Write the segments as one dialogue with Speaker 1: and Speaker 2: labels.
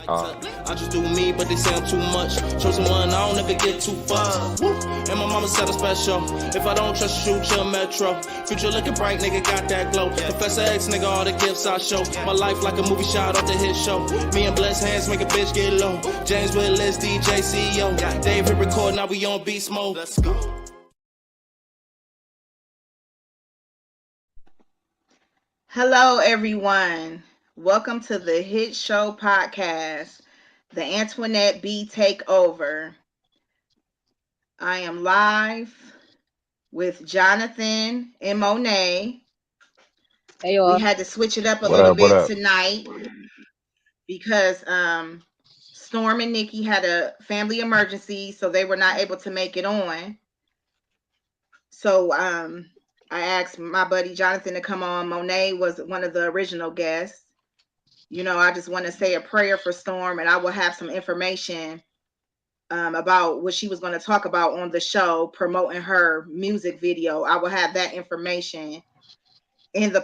Speaker 1: I just do me, but they say I'm too much. Chosen one, I don't ever get too far. And my mama said I'm special. If I don't trust you, shoot your metro. Future looking bright, nigga, got that glow. Professor X, nigga, all the gifts I show. My life like a movie shot off the hit show. Me and blessed hands make a bitch get low. James Willis, DJ CEO. Dave hit record, now we on beast mode. Let's go.
Speaker 2: Hello, everyone. Welcome to the Hit Show podcast, the Antoinette B Takeover. I am live with Jonathan and Monet.
Speaker 3: Hey, y'all.
Speaker 2: We had to switch it up a little bit tonight because Storm and Nikki had a family emergency, so they were not able to make it on. So I asked my buddy Jonathan to come on. Monet was one of the original guests. You know, I just want to say a prayer for Storm, and I will have some information about what she was going to talk about on the show, promoting her music video. I will have that information in the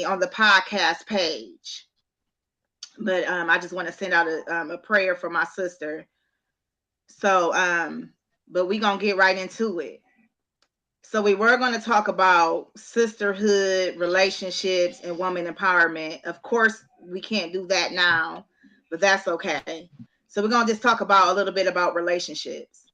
Speaker 2: on the podcast page. But I just want to send out a prayer for my sister. So, but we're going to get right into it. So we were going to talk about sisterhood, relationships, and woman empowerment. Of course, we can't do that now, but that's okay. So we're going to just talk about a little bit about relationships.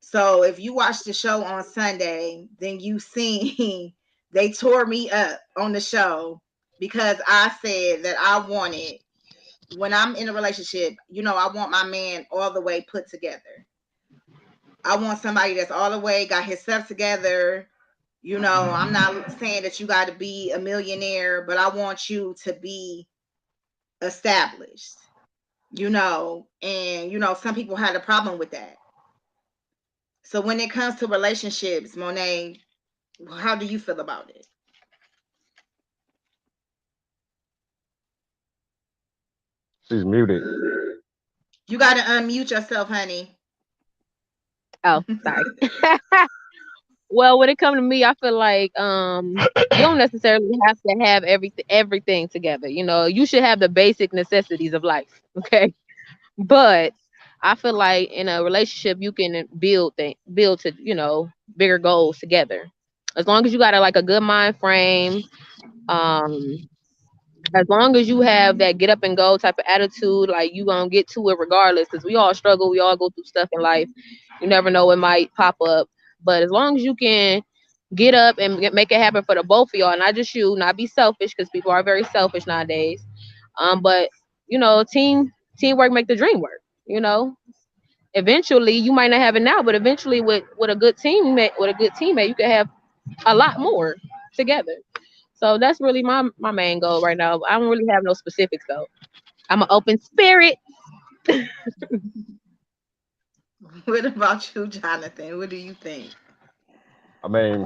Speaker 2: So if you watched the show on Sunday, then you've seen they tore me up on the show because I said that I wanted, when I'm in a relationship, you know, I want my man all the way put together. I want somebody that's all the way got his stuff together. You know, I'm not saying that you got to be a millionaire, but I want you to be established, you know, and, you know, some people had a problem with that. So when it comes to relationships, Monet, how do you feel about it?
Speaker 4: She's muted.
Speaker 2: You got to unmute yourself, honey.
Speaker 3: Oh, sorry. Well, when it comes to me, I feel like you don't necessarily have to have everything together. You know, you should have the basic necessities of life, okay? But I feel like in a relationship, you can build to, you know, bigger goals together. As long as you got a good mind frame, as long as you have that get up and go type of attitude, like you gonna get to it regardless, because we all struggle, we all go through stuff in life. You never know what might pop up, but as long as you can get up and make it happen for the both of y'all, not just you, not be selfish, because people are very selfish nowadays. But you know, teamwork make the dream work. You know, eventually you might not have it now, but eventually with a good teammate, you can have a lot more together. So that's really my main goal right now. I don't really have no specifics though. I'm an open spirit.
Speaker 2: What about you, Jonathan? What do you think?
Speaker 4: I mean,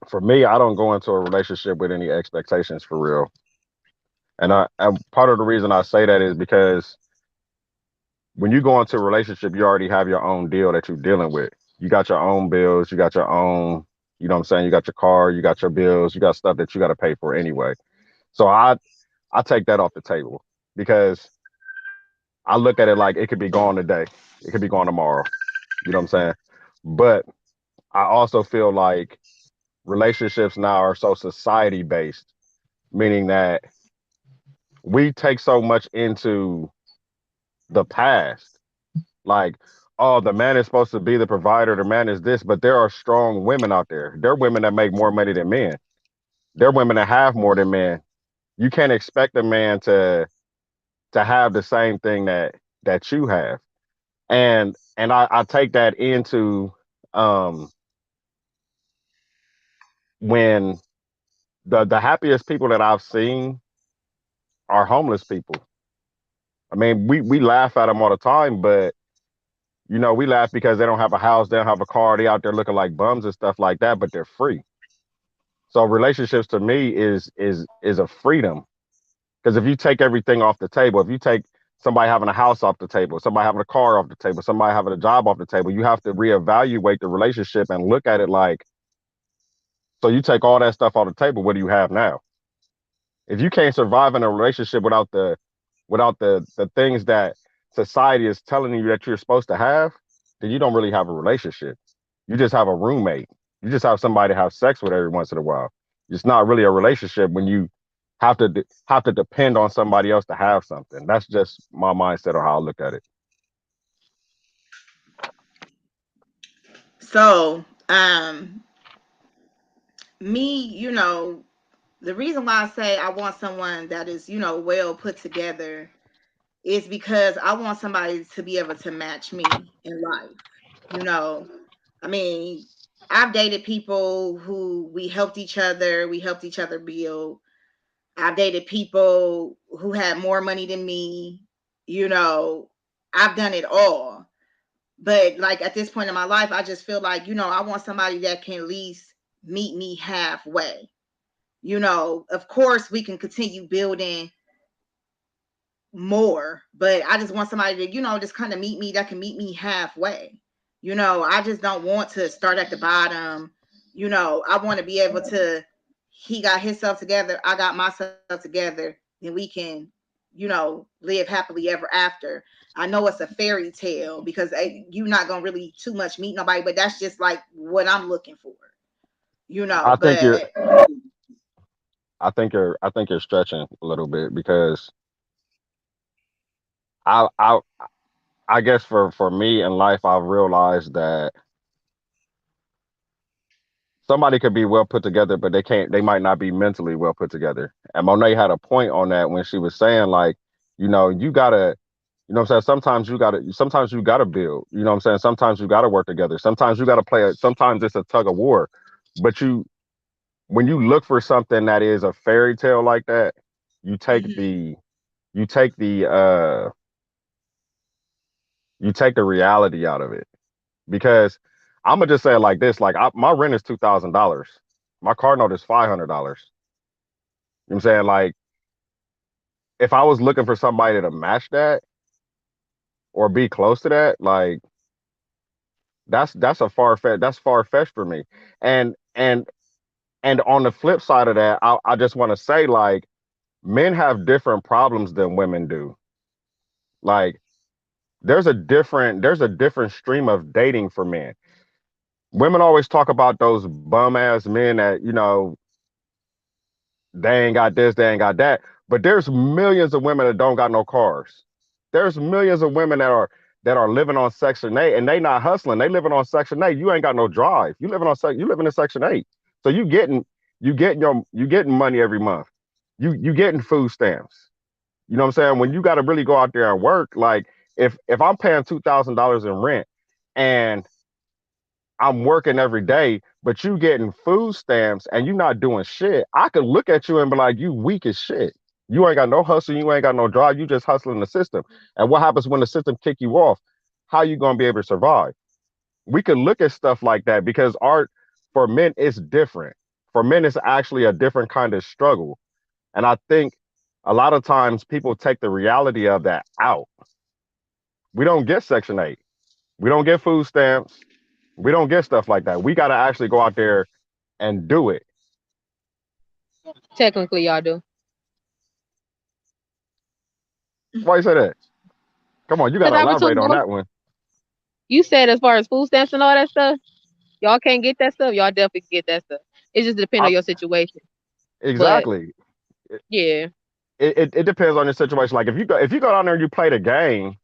Speaker 4: for me, I don't go into a relationship with any expectations for real. And part of the reason I say that is because when you go into a relationship, you already have your own deal that you're dealing with. You got your own bills, you got your own, you know what I'm saying? You got your car, you got your bills, you got stuff that you got to pay for anyway. So I take that off the table because I look at it like it could be gone today. It could be gone tomorrow. You know what I'm saying? But I also feel like relationships now are so society based, meaning that we take so much into the past. Like, oh, the man is supposed to be the provider, the man is this, but there are strong women out there. There are women that make more money than men. There are women that have more than men. You can't expect a man to have the same thing that you have. And I take that into when the happiest people that I've seen are homeless people. I mean, we laugh at them all the time, but you know, we laugh because they don't have a house, they don't have a car, they out there looking like bums and stuff like that, but they're free. So relationships to me is a freedom. Because if you take everything off the table, if you take somebody having a house off the table, somebody having a car off the table, somebody having a job off the table, you have to reevaluate the relationship and look at it like, so you take all that stuff off the table, what do you have now? If you can't survive in a relationship without without the things that society is telling you that you're supposed to have, then you don't really have a relationship. You just have a roommate. You just have somebody to have sex with every once in a while. It's not really a relationship when you have to depend on somebody else to have something. That's just my mindset or how I look at it.
Speaker 2: So, me, the reason why I say I want someone that is, well put together is because I want somebody to be able to match me in life. You know, I mean, I've dated people who we helped each other build. I've dated people who had more money than me. You know, I've done it all. But like at this point in my life, I just feel like, I want somebody that can at least meet me halfway. Of course we can continue building more, but I just want somebody to, just kind of meet me, that can meet me halfway. I just don't want to start at the bottom. I want to be able to, he got himself together, I got myself together, and we can, live happily ever after. I know it's a fairy tale because you're not going to really too much meet nobody, but that's just like what I'm looking for,
Speaker 4: I think you're
Speaker 2: but
Speaker 4: I think you're stretching a little bit because I I I guess for me in life I've realized that somebody could be well put together, but they might not be mentally well put together. And Monet had a point on that when she was saying like, you gotta, what I'm saying, sometimes you gotta build, what I'm saying? Sometimes you gotta work together. Sometimes you gotta sometimes it's a tug of war. But when you look for something that is a fairy tale like that, you take
Speaker 2: mhm,
Speaker 4: the you take the uh you take the reality out of it. Because I'm gonna just say it like this: like my rent is $2,000, my car note is $500. You know what I'm saying? Like if I was looking for somebody to match that or be close to that, like that's far fetched for me. And and and on the flip side of that, I just want to say like men have different problems than women do. Like there's a different stream of dating for men. Women always talk about those bum ass men that they ain't got this, they ain't got that. But there's millions of women that don't got no cars. There's millions of women that are living on Section 8 and they not hustling. They living on Section 8. You ain't got no drive. You living in Section 8. So you getting money every month. You getting food stamps. You know what I'm saying? When you got to really go out there and work, like if I'm paying $2,000 in rent and I'm working every day, but you getting food stamps and you not doing shit, I could look at you and be like, you weak as shit. You ain't got no hustle, you ain't got no drive, you just hustling the system. And what happens when the system kick you off? How you gonna be able to survive? We could look at stuff like that because art for men is different. For men, it's actually a different kind of struggle. And I think a lot of times people take the reality of that out. We don't get Section 8. We don't get food stamps. We don't get stuff like that. We got to actually go out there and do it.
Speaker 3: Technically, y'all do.
Speaker 4: Why you say that? Come on, you got
Speaker 3: Because
Speaker 4: to
Speaker 3: I was
Speaker 4: elaborate
Speaker 3: told
Speaker 4: on that one.
Speaker 3: you said as far as food stamps and all that stuff, y'all can't get that stuff. Y'all definitely can get that stuff. It just depends
Speaker 4: I,
Speaker 3: on your situation. But
Speaker 4: exactly.
Speaker 3: yeah,
Speaker 4: It depends on your situation. Like if you go down there and you play the game,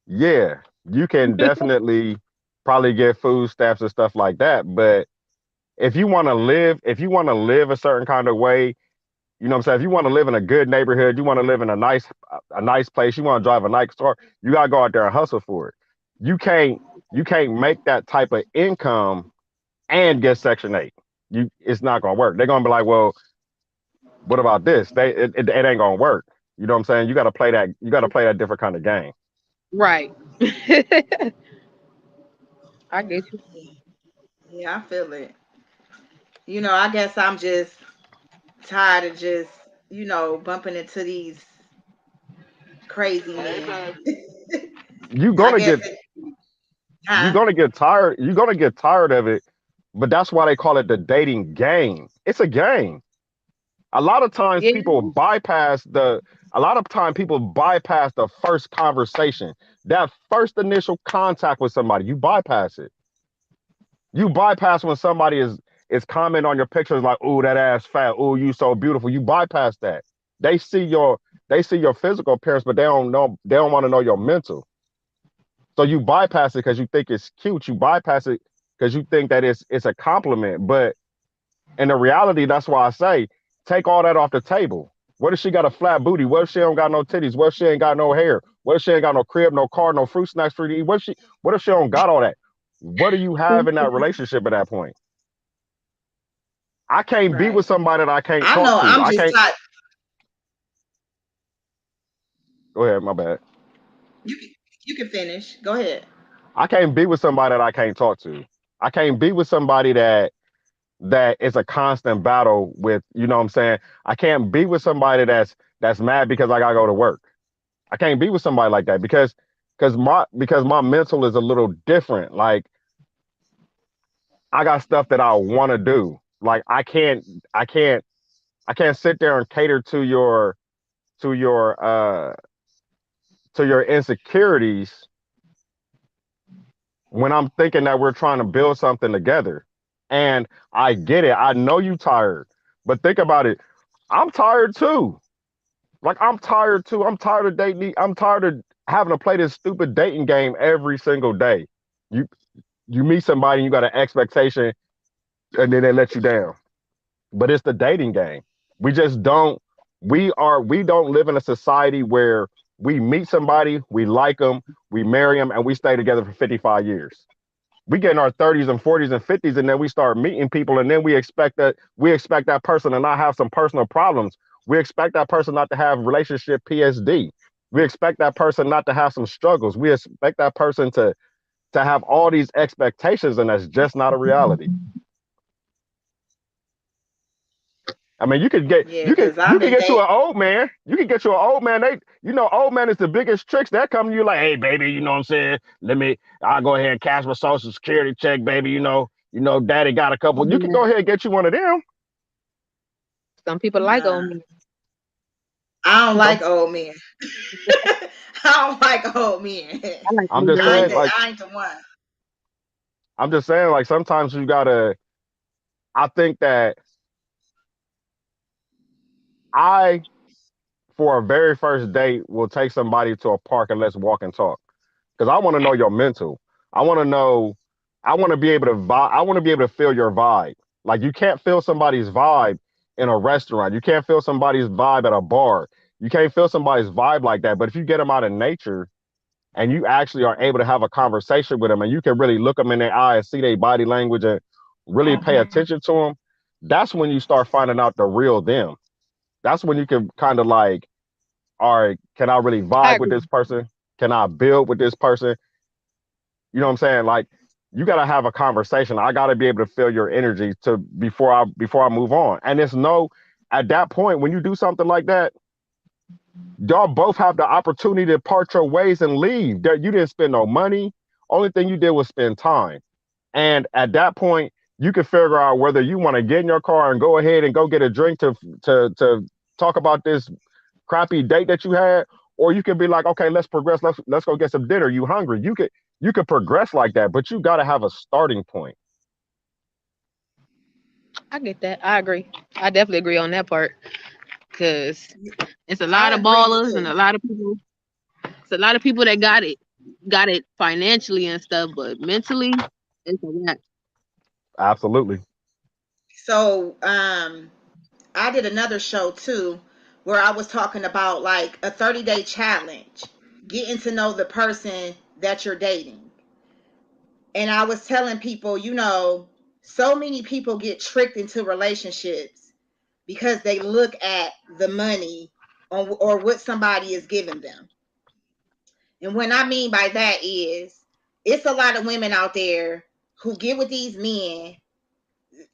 Speaker 4: yeah, you can definitely probably get food stamps and stuff like that. But if you want to live a certain kind of way, you know what I'm saying? If you want to live in a good neighborhood, you want to live in a nice place, you want to drive a nice car, you gotta go out there and hustle for it. You can't you can't make that type of income and get Section 8. It's not gonna work. They're gonna be like, well, what about this? It ain't gonna work. You know what I'm saying? You gotta play that different kind of game.
Speaker 3: right. I get you.
Speaker 2: yeah, I feel it. I guess I'm just tired of just, bumping into these crazy men.
Speaker 4: You're
Speaker 2: I
Speaker 4: gonna
Speaker 2: guess
Speaker 4: get
Speaker 2: it,
Speaker 4: you're
Speaker 2: huh?
Speaker 4: gonna get tired. You're gonna get tired of it. But that's why they call it the dating game. It's a game. A lot of times
Speaker 3: Yeah,
Speaker 4: people bypass the A lot of time people bypass the first conversation, that first initial contact with somebody. You bypass it. You bypass when somebody is commenting on your pictures like, "Ooh, that ass fat. Ooh, you so beautiful." You bypass that. They see your physical appearance, but they don't want to know your mental. So you bypass it because you think it's cute. You bypass it because you think that it's a compliment. But in the reality, that's why I say take all that off the table. What if she got a flat booty? What if she don't got no titties? What if she ain't got no hair? What if she ain't got no crib, no car, no fruit snacks for you to eat? What if she don't got all that? What do you have in that relationship at that point? I can't be
Speaker 2: Right.
Speaker 4: with somebody that I can't
Speaker 2: I
Speaker 4: talk
Speaker 2: know.
Speaker 4: to.
Speaker 2: I'm
Speaker 4: I
Speaker 2: just
Speaker 4: can't.
Speaker 2: like
Speaker 4: Go ahead, my bad.
Speaker 2: you. You can finish. Go ahead.
Speaker 4: I can't be with somebody that I can't talk to. I can't be with somebody that is a constant battle with, you know what I'm saying? I can't be with somebody that's mad because I gotta go to work. I can't be with somebody like that because my mental is a little different. Like I got stuff that I want to do. Like I can't I can't sit there and cater to your to your insecurities when I'm thinking that we're trying to build something together. And I get it. I know you tired. But think about it. I'm tired too. Like I'm tired too. I'm tired of dating. I'm tired of having to play this stupid dating game every single day. You you meet somebody and you got an expectation and then they let you down. But it's the dating game. We just don't we don't live in a society where we meet somebody, we like them, we marry them, and we stay together for 55 years. We get in our 30s and 40s and 50s, and then we start meeting people, and then we expect that person to not have some personal problems. We expect that person not to have relationship PSD. We expect that person not to have some struggles. We expect that person to have all these expectations, and that's just not a reality. I mean,
Speaker 2: Yeah, because
Speaker 4: you
Speaker 2: I've
Speaker 4: can
Speaker 2: been
Speaker 4: get you
Speaker 2: dating.
Speaker 4: an old man. You can get you an old man. Old man is the biggest tricks. That come to you like, hey, baby, you know what I'm saying? I'll go ahead and cash my social security check, baby. Daddy got a couple. You can go ahead and get you one of them.
Speaker 3: Some people like
Speaker 2: Nah,
Speaker 3: old men.
Speaker 2: I don't
Speaker 4: Some,
Speaker 2: like old men. I don't like old men.
Speaker 3: I like
Speaker 4: I'm just
Speaker 3: older men.
Speaker 4: saying, like,
Speaker 2: I ain't the one.
Speaker 4: I'm just saying, like, sometimes you gotta. I think that I, for a very first date, will take somebody to a park and let's walk and talk. Because I want to know your mental. I want to know. I want to be able to vibe. I want to be able to feel your vibe. Like you can't feel somebody's vibe in a restaurant. You can't feel somebody's vibe at a bar. You can't feel somebody's vibe like that. But if you get them out in nature and you actually are able to have a conversation with them and you can really look them in their eyes, see their body language, and really pay attention to them, that's when you start finding out the real them. That's when you can kind of like, all right, can I really
Speaker 3: I
Speaker 4: vibe with
Speaker 3: agree.
Speaker 4: this person? Can I build with this person? You know what I'm saying? Like you gotta have a conversation. I gotta be able to feel your energy to before I move on. And it's no at that point when you do something like that, y'all both have the opportunity to part your ways and leave. There, you didn't spend no money. Only thing you did was spend time. And at that point, you can figure out whether you want to get in your car and go ahead and go get a drink to talk about this crappy date that you had, or you can be like, okay, let's progress. Let's go get some dinner. You hungry? You could progress like that, but you got to have a starting point.
Speaker 3: I get that. I agree. I definitely agree on that part. Cause it's a lot
Speaker 2: I
Speaker 3: of
Speaker 2: agree
Speaker 3: ballers and
Speaker 2: too.
Speaker 3: a lot of people. It's a lot of people that got it financially and stuff, but mentally, it's a lot.
Speaker 4: Absolutely.
Speaker 2: So, I did another show too where I was talking about like a 30-day challenge, getting to know the person that you're dating. And I was telling people, so many people get tricked into relationships because they look at the money or what somebody is giving them. And what I mean by that is it's a lot of women out there who get with these men,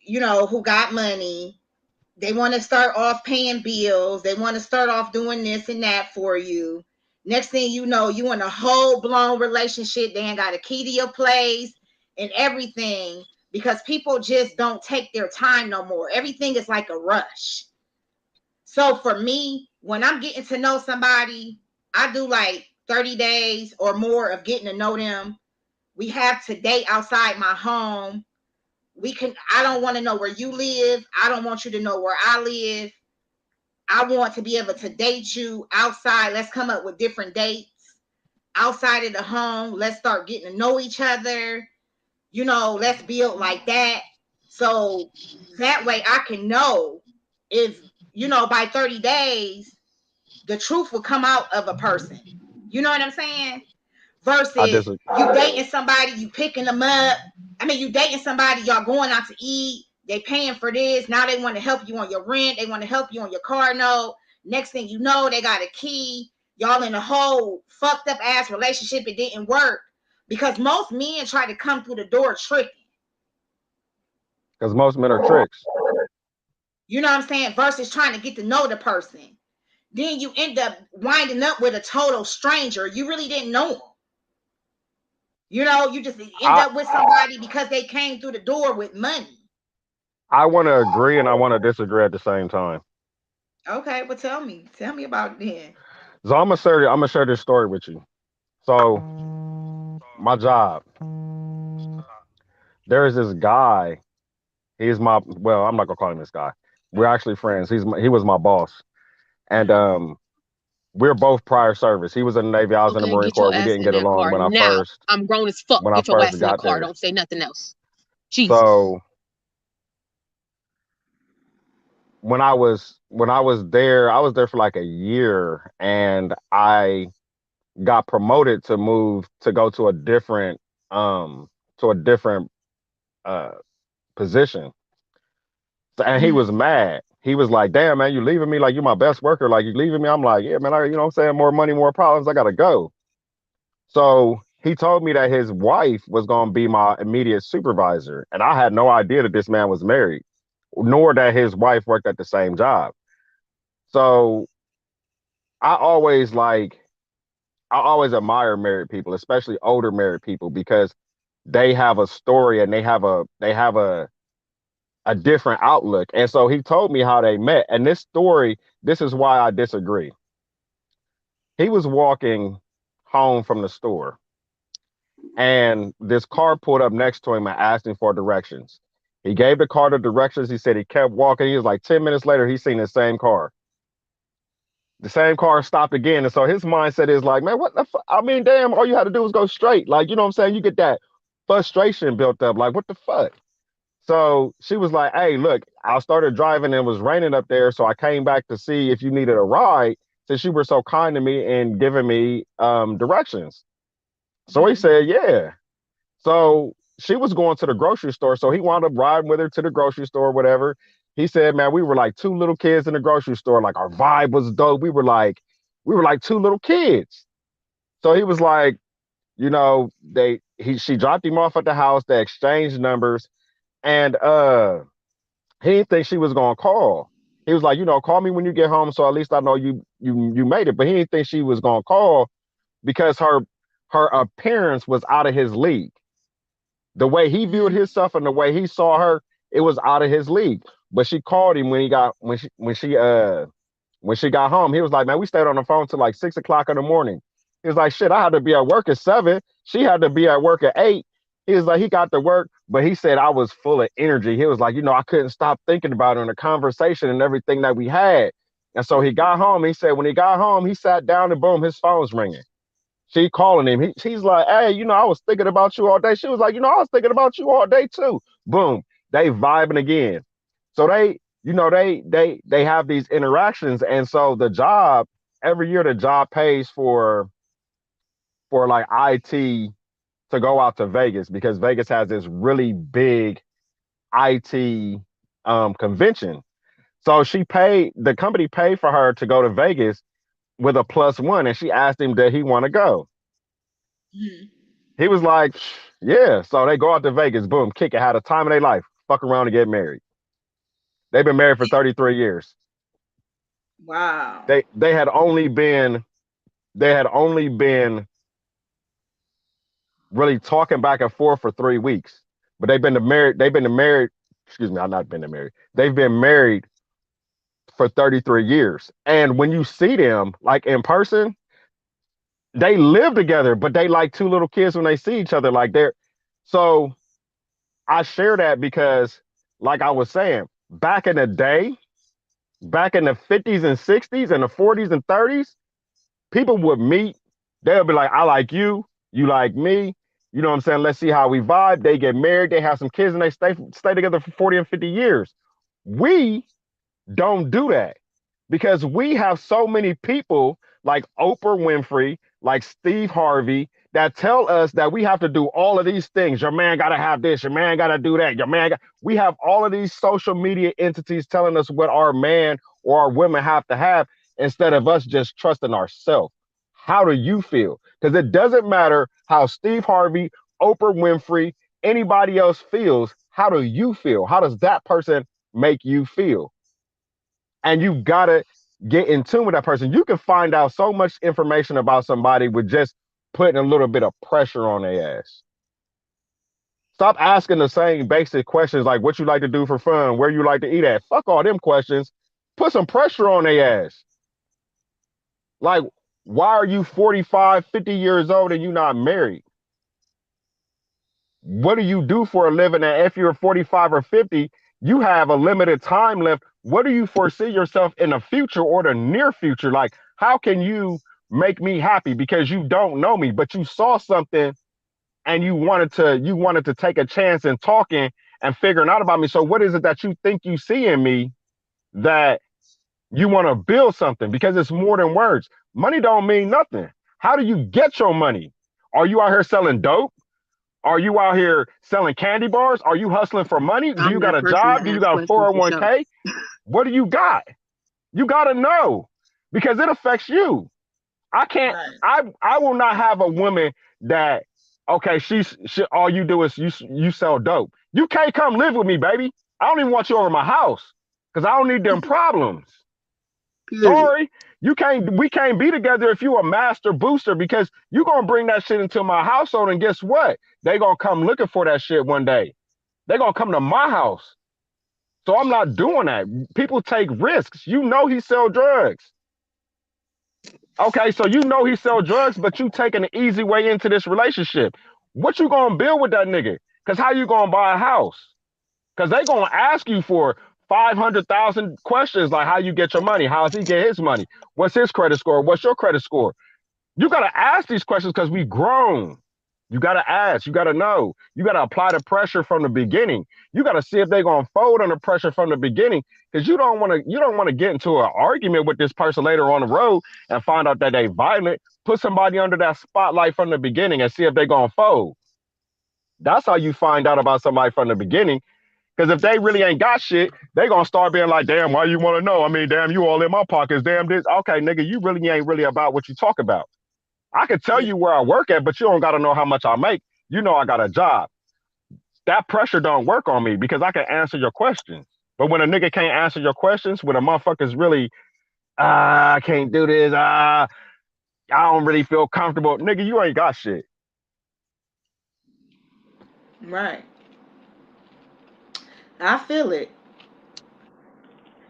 Speaker 2: who got money. They want to start off paying bills. They want to start off doing this and that for you. Next thing you know, you in a whole blown relationship. They ain't got a key to your place and everything because people just don't take their time no more. Everything is like a rush. So for me, when I'm getting to know somebody, I do like 30 days or more of getting to know them. We have to date outside my home. I don't want to know where you live. I don't want you to know where I live. I want to be able to date you outside. Let's come up with different dates outside of the home. Let's start getting to know each other. Let's build like that. So that way I can know if, by 30 days, the truth will come out of a person. You know what I'm saying?
Speaker 4: I
Speaker 2: Versus
Speaker 4: disagree.
Speaker 2: you dating somebody, you picking them up. You dating somebody, y'all going out to eat. They paying for this. Now they want to help you on your rent. They want to help you on your car note. Next thing you know, they got a key. Y'all in a whole fucked up ass relationship. It didn't work because most men try to come through the door tricking.
Speaker 4: Because most men are tricks.
Speaker 2: You know what I'm saying? Versus trying to get to know the person. Then you end up winding up with a total stranger. You really didn't know them. You just end up with somebody because they came through the door with money.
Speaker 4: I want to agree and I want to disagree at the same time.
Speaker 2: Okay, well, tell me about it then.
Speaker 4: So I'm gonna share this story with you. So my job, there is this guy. He's I'm not gonna call him this guy. We're actually friends. He was my boss, and we're both prior service. He was in the Navy. I was in the
Speaker 3: Okay,
Speaker 4: Marine
Speaker 3: get your
Speaker 4: Corps. We
Speaker 3: ass
Speaker 4: didn't
Speaker 3: in
Speaker 4: get
Speaker 3: that
Speaker 4: along
Speaker 3: car now. I'm grown as fuck.
Speaker 4: when I
Speaker 3: Get your ass
Speaker 4: first
Speaker 3: in the
Speaker 4: got
Speaker 3: car.
Speaker 4: there.
Speaker 3: Don't say nothing else. Jesus.
Speaker 4: So when I was there, I was there for like a year, and I got promoted to move to go to a different um uh position. And he was mad. He was like, "Damn, man, you leaving me? Like, you my best worker. Like, you leaving me?" I'm like, "Yeah, man. You know what I'm saying? More money, more problems. I gotta go." So he told me that his wife was gonna be my immediate supervisor, and I had no idea that this man was married, nor that his wife worked at the same job. So I always like, I always admire married people, especially older married people, because they have a story and they have a different outlook. And so he told me how they met. And this story, this is why I disagree. He was walking home from the store and this car pulled up next to him and asked him for directions. He gave the car the directions. He said he kept walking. He was like 10 minutes later, he's seen the same car. The same car stopped again. And so his mindset is like, man, what the fuck? I mean, damn, all you had to do was go straight. Like, you know what I'm saying? You get that frustration built up. Like, what the fuck? So she was like, hey, look, I started driving and it was raining up there. So I came back to see if you needed a ride since you were so kind to me and giving me directions. So he said, yeah. So she was going to the grocery store. So he wound up riding with her to the grocery store, whatever. He said, man, we were like two little kids in the grocery store. Like our vibe was dope. We were like two little kids. So he was like, she dropped him off at the house. They exchanged numbers. And he didn't think she was gonna call. He was like, call me when you get home, so at least I know you made it. But he didn't think she was gonna call because her appearance was out of his league. The way he viewed himself and the way he saw her, it was out of his league. But she called him when she got home. He was like, man, we stayed on the phone till like 6 o'clock in the morning. He was like, shit, I had to be at work at 7. She had to be at work at 8. He was like, he got to work, but he said I was full of energy. He was like, I couldn't stop thinking about it and the conversation and everything that we had. And so he got home. He said when he got home, he sat down and boom, his phone's ringing. She calling him. He's like, hey, I was thinking about you all day. She was like, I was thinking about you all day too. Boom, they vibing again. So they have these interactions. And so the job, every year the job pays for like IT to go out to Vegas because Vegas has this really big IT convention. So the company paid for her to go to Vegas with a +1, and she asked him, did he want to go? He was like, yeah. So they go out to Vegas, boom, kick it, had a time of their life, fuck around and get married. They've been married for 33 years.
Speaker 2: Wow.
Speaker 4: They had only been really talking back and forth for 3 weeks. But they've been married, excuse me, I've not been married. They've been married for 33 years. And when you see them like in person, they live together, but they like two little kids when they see each other. Like they're so I share that because, like I was saying, back in the day, back in the 50s and 60s and the 40s and 30s, people would meet. They'll be like, I like you like me. You know what I'm saying? Let's see how we vibe. They get married, they have some kids, and they stay together for 40 and 50 years. We don't do that because we have so many people like Oprah Winfrey, like Steve Harvey, that tell us that we have to do all of these things. Your man got to have this. Your man got to do that. We have all of these social media entities telling us what our man or our women have to have instead of us just trusting ourselves. How do you feel? Because it doesn't matter how Steve Harvey, Oprah Winfrey, anybody else feels. How do you feel? How does that person make you feel? And you gotta get in tune with that person. You can find out so much information about somebody with just putting a little bit of pressure on their ass. Stop asking the same basic questions like what you like to do for fun, where you like to eat at. Fuck all them questions. Put some pressure on their ass. Like, why are you 45, 50 years old and you not married? What do you do for a living? And if you're 45 or 50, you have a limited time left. What do you foresee yourself in the future or the near future? Like, how can you make me happy? Because you don't know me, but you saw something and you wanted to take a chance in talking and figuring out about me. So what is it that you think you see in me that you want to build something? Because it's more than words. Money don't mean nothing. How do you get your money? Are you out here selling dope? Are you out here selling candy bars? Are you hustling for money? Do you got a job? Do you got a 401k? What do you got? You got to know because it affects you. I can't, I will not have a woman that, okay, she all you do is you sell dope. You can't come live with me, baby. I don't even want you over my house because I don't need them problems. Sorry, we can't be together if you a master booster because you gonna bring that shit into my household and guess what? They gonna come looking for that shit one day. They gonna come to my house. So I'm not doing that. People take risks. You know he sell drugs. Okay, so you know he sell drugs, but you taking the easy way into this relationship. What you gonna build with that nigga? Cause how you gonna buy a house? Cause they gonna ask you for 500,000 questions like how you get your money, how does he get his money, what's his credit score, what's your credit score? You gotta ask these questions because we grown. You gotta ask, you gotta know, you gotta apply the pressure from the beginning. You gotta see if they're gonna fold under pressure from the beginning because you don't wanna get into an argument with this person later on the road and find out that they violent. Put somebody under that spotlight from the beginning and see if they're gonna fold. That's how you find out about somebody from the beginning. Because if they really ain't got shit, they gonna start being like, damn, why you want to know? I mean, damn, you all in my pockets. Damn this. Okay, nigga, you really ain't really about what you talk about. I can tell you where I work at, but you don't got to know how much I make. You know I got a job. That pressure don't work on me because I can answer your questions. But when a nigga can't answer your questions, when a motherfucker's really, I can't do this, I don't really feel comfortable. Nigga, you ain't got shit.
Speaker 2: Right. I feel it.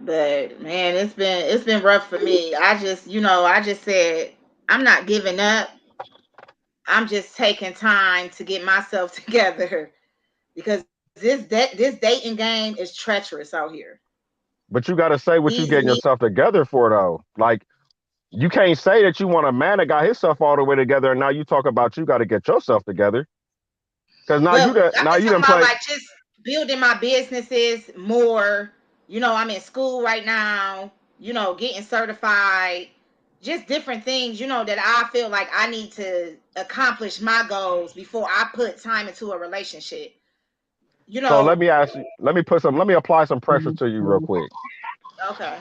Speaker 2: But man, it's been rough for me. I just said I'm not giving up. I'm just taking time to get myself together because this dating game is treacherous out here.
Speaker 4: But you got to say what you getting yourself together for though. Like you can't say that you want a man that got himself all the way together and now you talk about you got to get yourself together. Because now you done play
Speaker 2: like just building my businesses more. I'm in school right now, getting certified, just different things, that I feel like I need to accomplish my goals before I put time into a relationship.
Speaker 4: So let me apply some pressure to you real quick.
Speaker 2: Okay.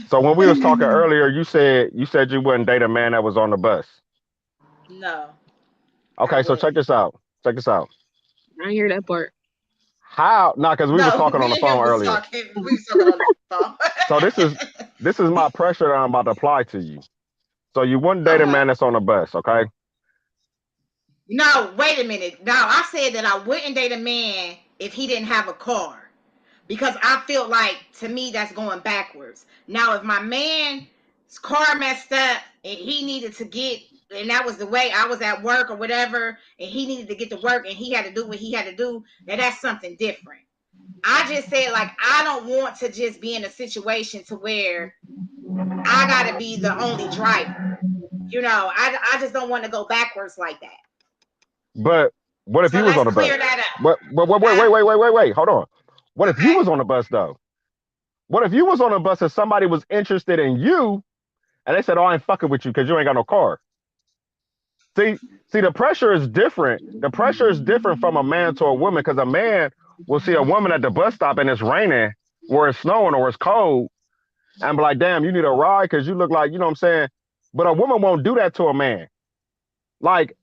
Speaker 4: So when we was talking earlier, you said you wouldn't date a man that was on the bus.
Speaker 2: No.
Speaker 4: Okay, so check this out.
Speaker 3: I hear that part.
Speaker 4: How? Nah, because we were talking on the phone earlier.
Speaker 2: We was talking on the phone.
Speaker 4: So this is my pressure that I'm about to apply to you. So you wouldn't date a man that's on the bus, okay?
Speaker 2: No, wait a minute. No, I said that I wouldn't date a man if he didn't have a car. because I feel like, to me, that's going backwards. Now, if my man's car messed up and he needed to get, and that was the way I was at work or whatever, and he needed to get to work and he had to do what he had to do, now that's something different. I just said, like, I don't want to just be in a situation to where I got to be the only driver. You know, I just don't want to go backwards like that.
Speaker 4: But what if
Speaker 2: So
Speaker 4: you was
Speaker 2: let's
Speaker 4: on the bus?
Speaker 2: clear that up.
Speaker 4: But wait, hold on. What if you was on the bus though? What if you was on a bus and somebody was interested in you and they said, "Oh, I ain't fucking with you because you ain't got no car." See, the pressure is different. The pressure is different from a man to a woman because a man will see a woman at the bus stop and it's raining or it's snowing or it's cold and be like, "Damn, you need a ride because you look like," you know what I'm saying? But a woman won't do that to a man. Like,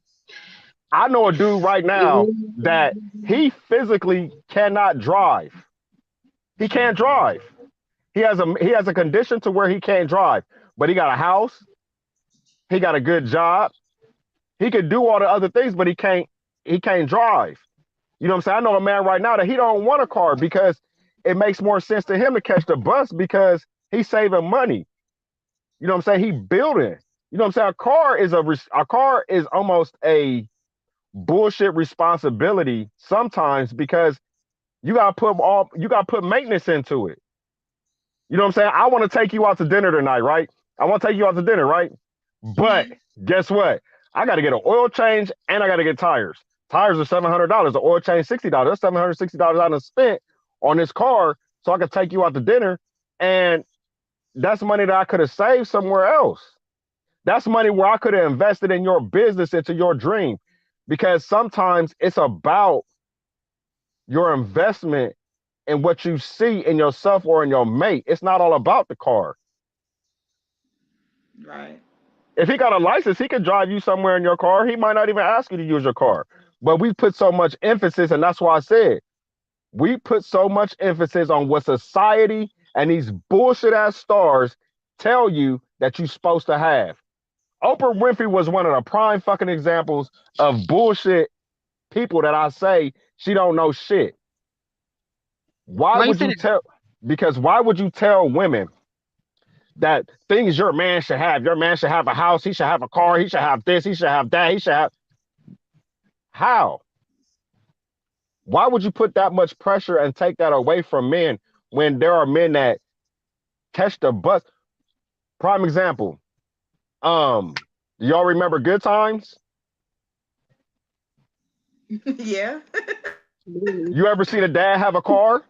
Speaker 4: I know a dude right now that he physically cannot drive. He can't drive. He has a condition to where he can't drive, but he got a house. He got a good job. He could do all the other things, but he can't drive. You know what I'm saying? I know a man right now that he don't want a car because it makes more sense to him to catch the bus because he's saving money. You know what I'm saying? He building. You know what I'm saying? A car is almost a bullshit responsibility sometimes because you gotta put maintenance into it. You know what I'm saying? I want to take you out to dinner tonight, right? I want to take you out to dinner, right? But guess what? I got to get an oil change and I got to get tires. Tires are $700. The oil change $60. That's $760 I done spent on this car so I could take you out to dinner. And that's money that I could have saved somewhere else. That's money where I could have invested in your business, into your dream. Because sometimes it's about your investment in what you see in yourself or in your mate. It's not all about the car.
Speaker 2: Right.
Speaker 4: If he got a license, he could drive you somewhere in your car. He might not even ask you to use your car. But we put so much emphasis, and that's why I said, we put so much emphasis on what society and these bullshit ass stars tell you that you're supposed to have. Oprah Winfrey was one of the prime fucking examples of bullshit people that I say she don't know shit. Why would you tell? Because why would you tell women that things your man should have? Your man should have a house. He should have a car. He should have this. He should have that. He should have. How? Why would you put that much pressure and take that away from men when there are men that catch the bus? Prime example. Y'all remember Good Times?
Speaker 2: Yeah.
Speaker 4: You ever seen a dad have a car?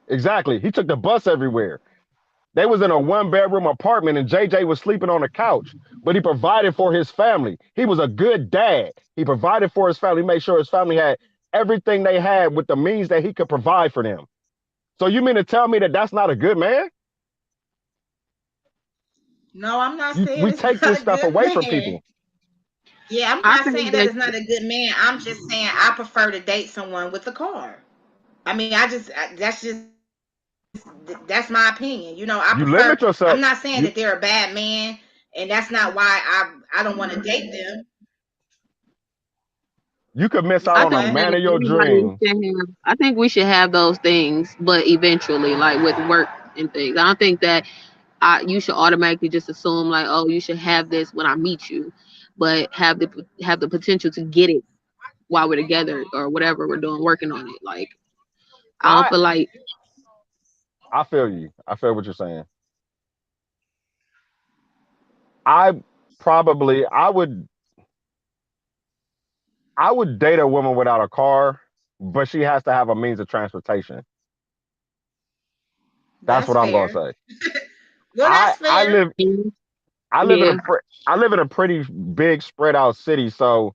Speaker 4: Exactly. He took the bus everywhere. They was in a 1-bedroom apartment and JJ was sleeping on a couch, but he provided for his family. He was a good dad. He provided for his family, made sure his family had everything they had with the means that he could provide for them. So you mean to tell me that that's not a good man?
Speaker 2: No, I'm not saying
Speaker 4: We
Speaker 2: it's
Speaker 4: take
Speaker 2: not
Speaker 4: this
Speaker 2: a
Speaker 4: stuff
Speaker 2: good
Speaker 4: away
Speaker 2: man.
Speaker 4: from people.
Speaker 2: Yeah, I'm not saying that it's not a good man. I'm just saying I prefer to date someone with a car. I mean, that's my opinion. You know, I
Speaker 4: You
Speaker 2: prefer.
Speaker 4: limit yourself.
Speaker 2: I'm not saying that they're a bad man, and that's not why I don't want to date them.
Speaker 4: You could miss out on a man of your dreams.
Speaker 3: I think we should have those things, but eventually, like with work and things. I don't think that you should automatically just assume like, oh, you should have this when I meet you, but have the potential to get it while we're together or whatever we're doing, working on it. Like, I don't feel like.
Speaker 4: I feel you. I feel what you're saying. I would date a woman without a car, but she has to have a means of transportation. That's
Speaker 2: That's
Speaker 4: what I'm gonna
Speaker 2: fair.
Speaker 4: say.
Speaker 2: Well, that's fair.
Speaker 4: I live in a pretty big spread out city. So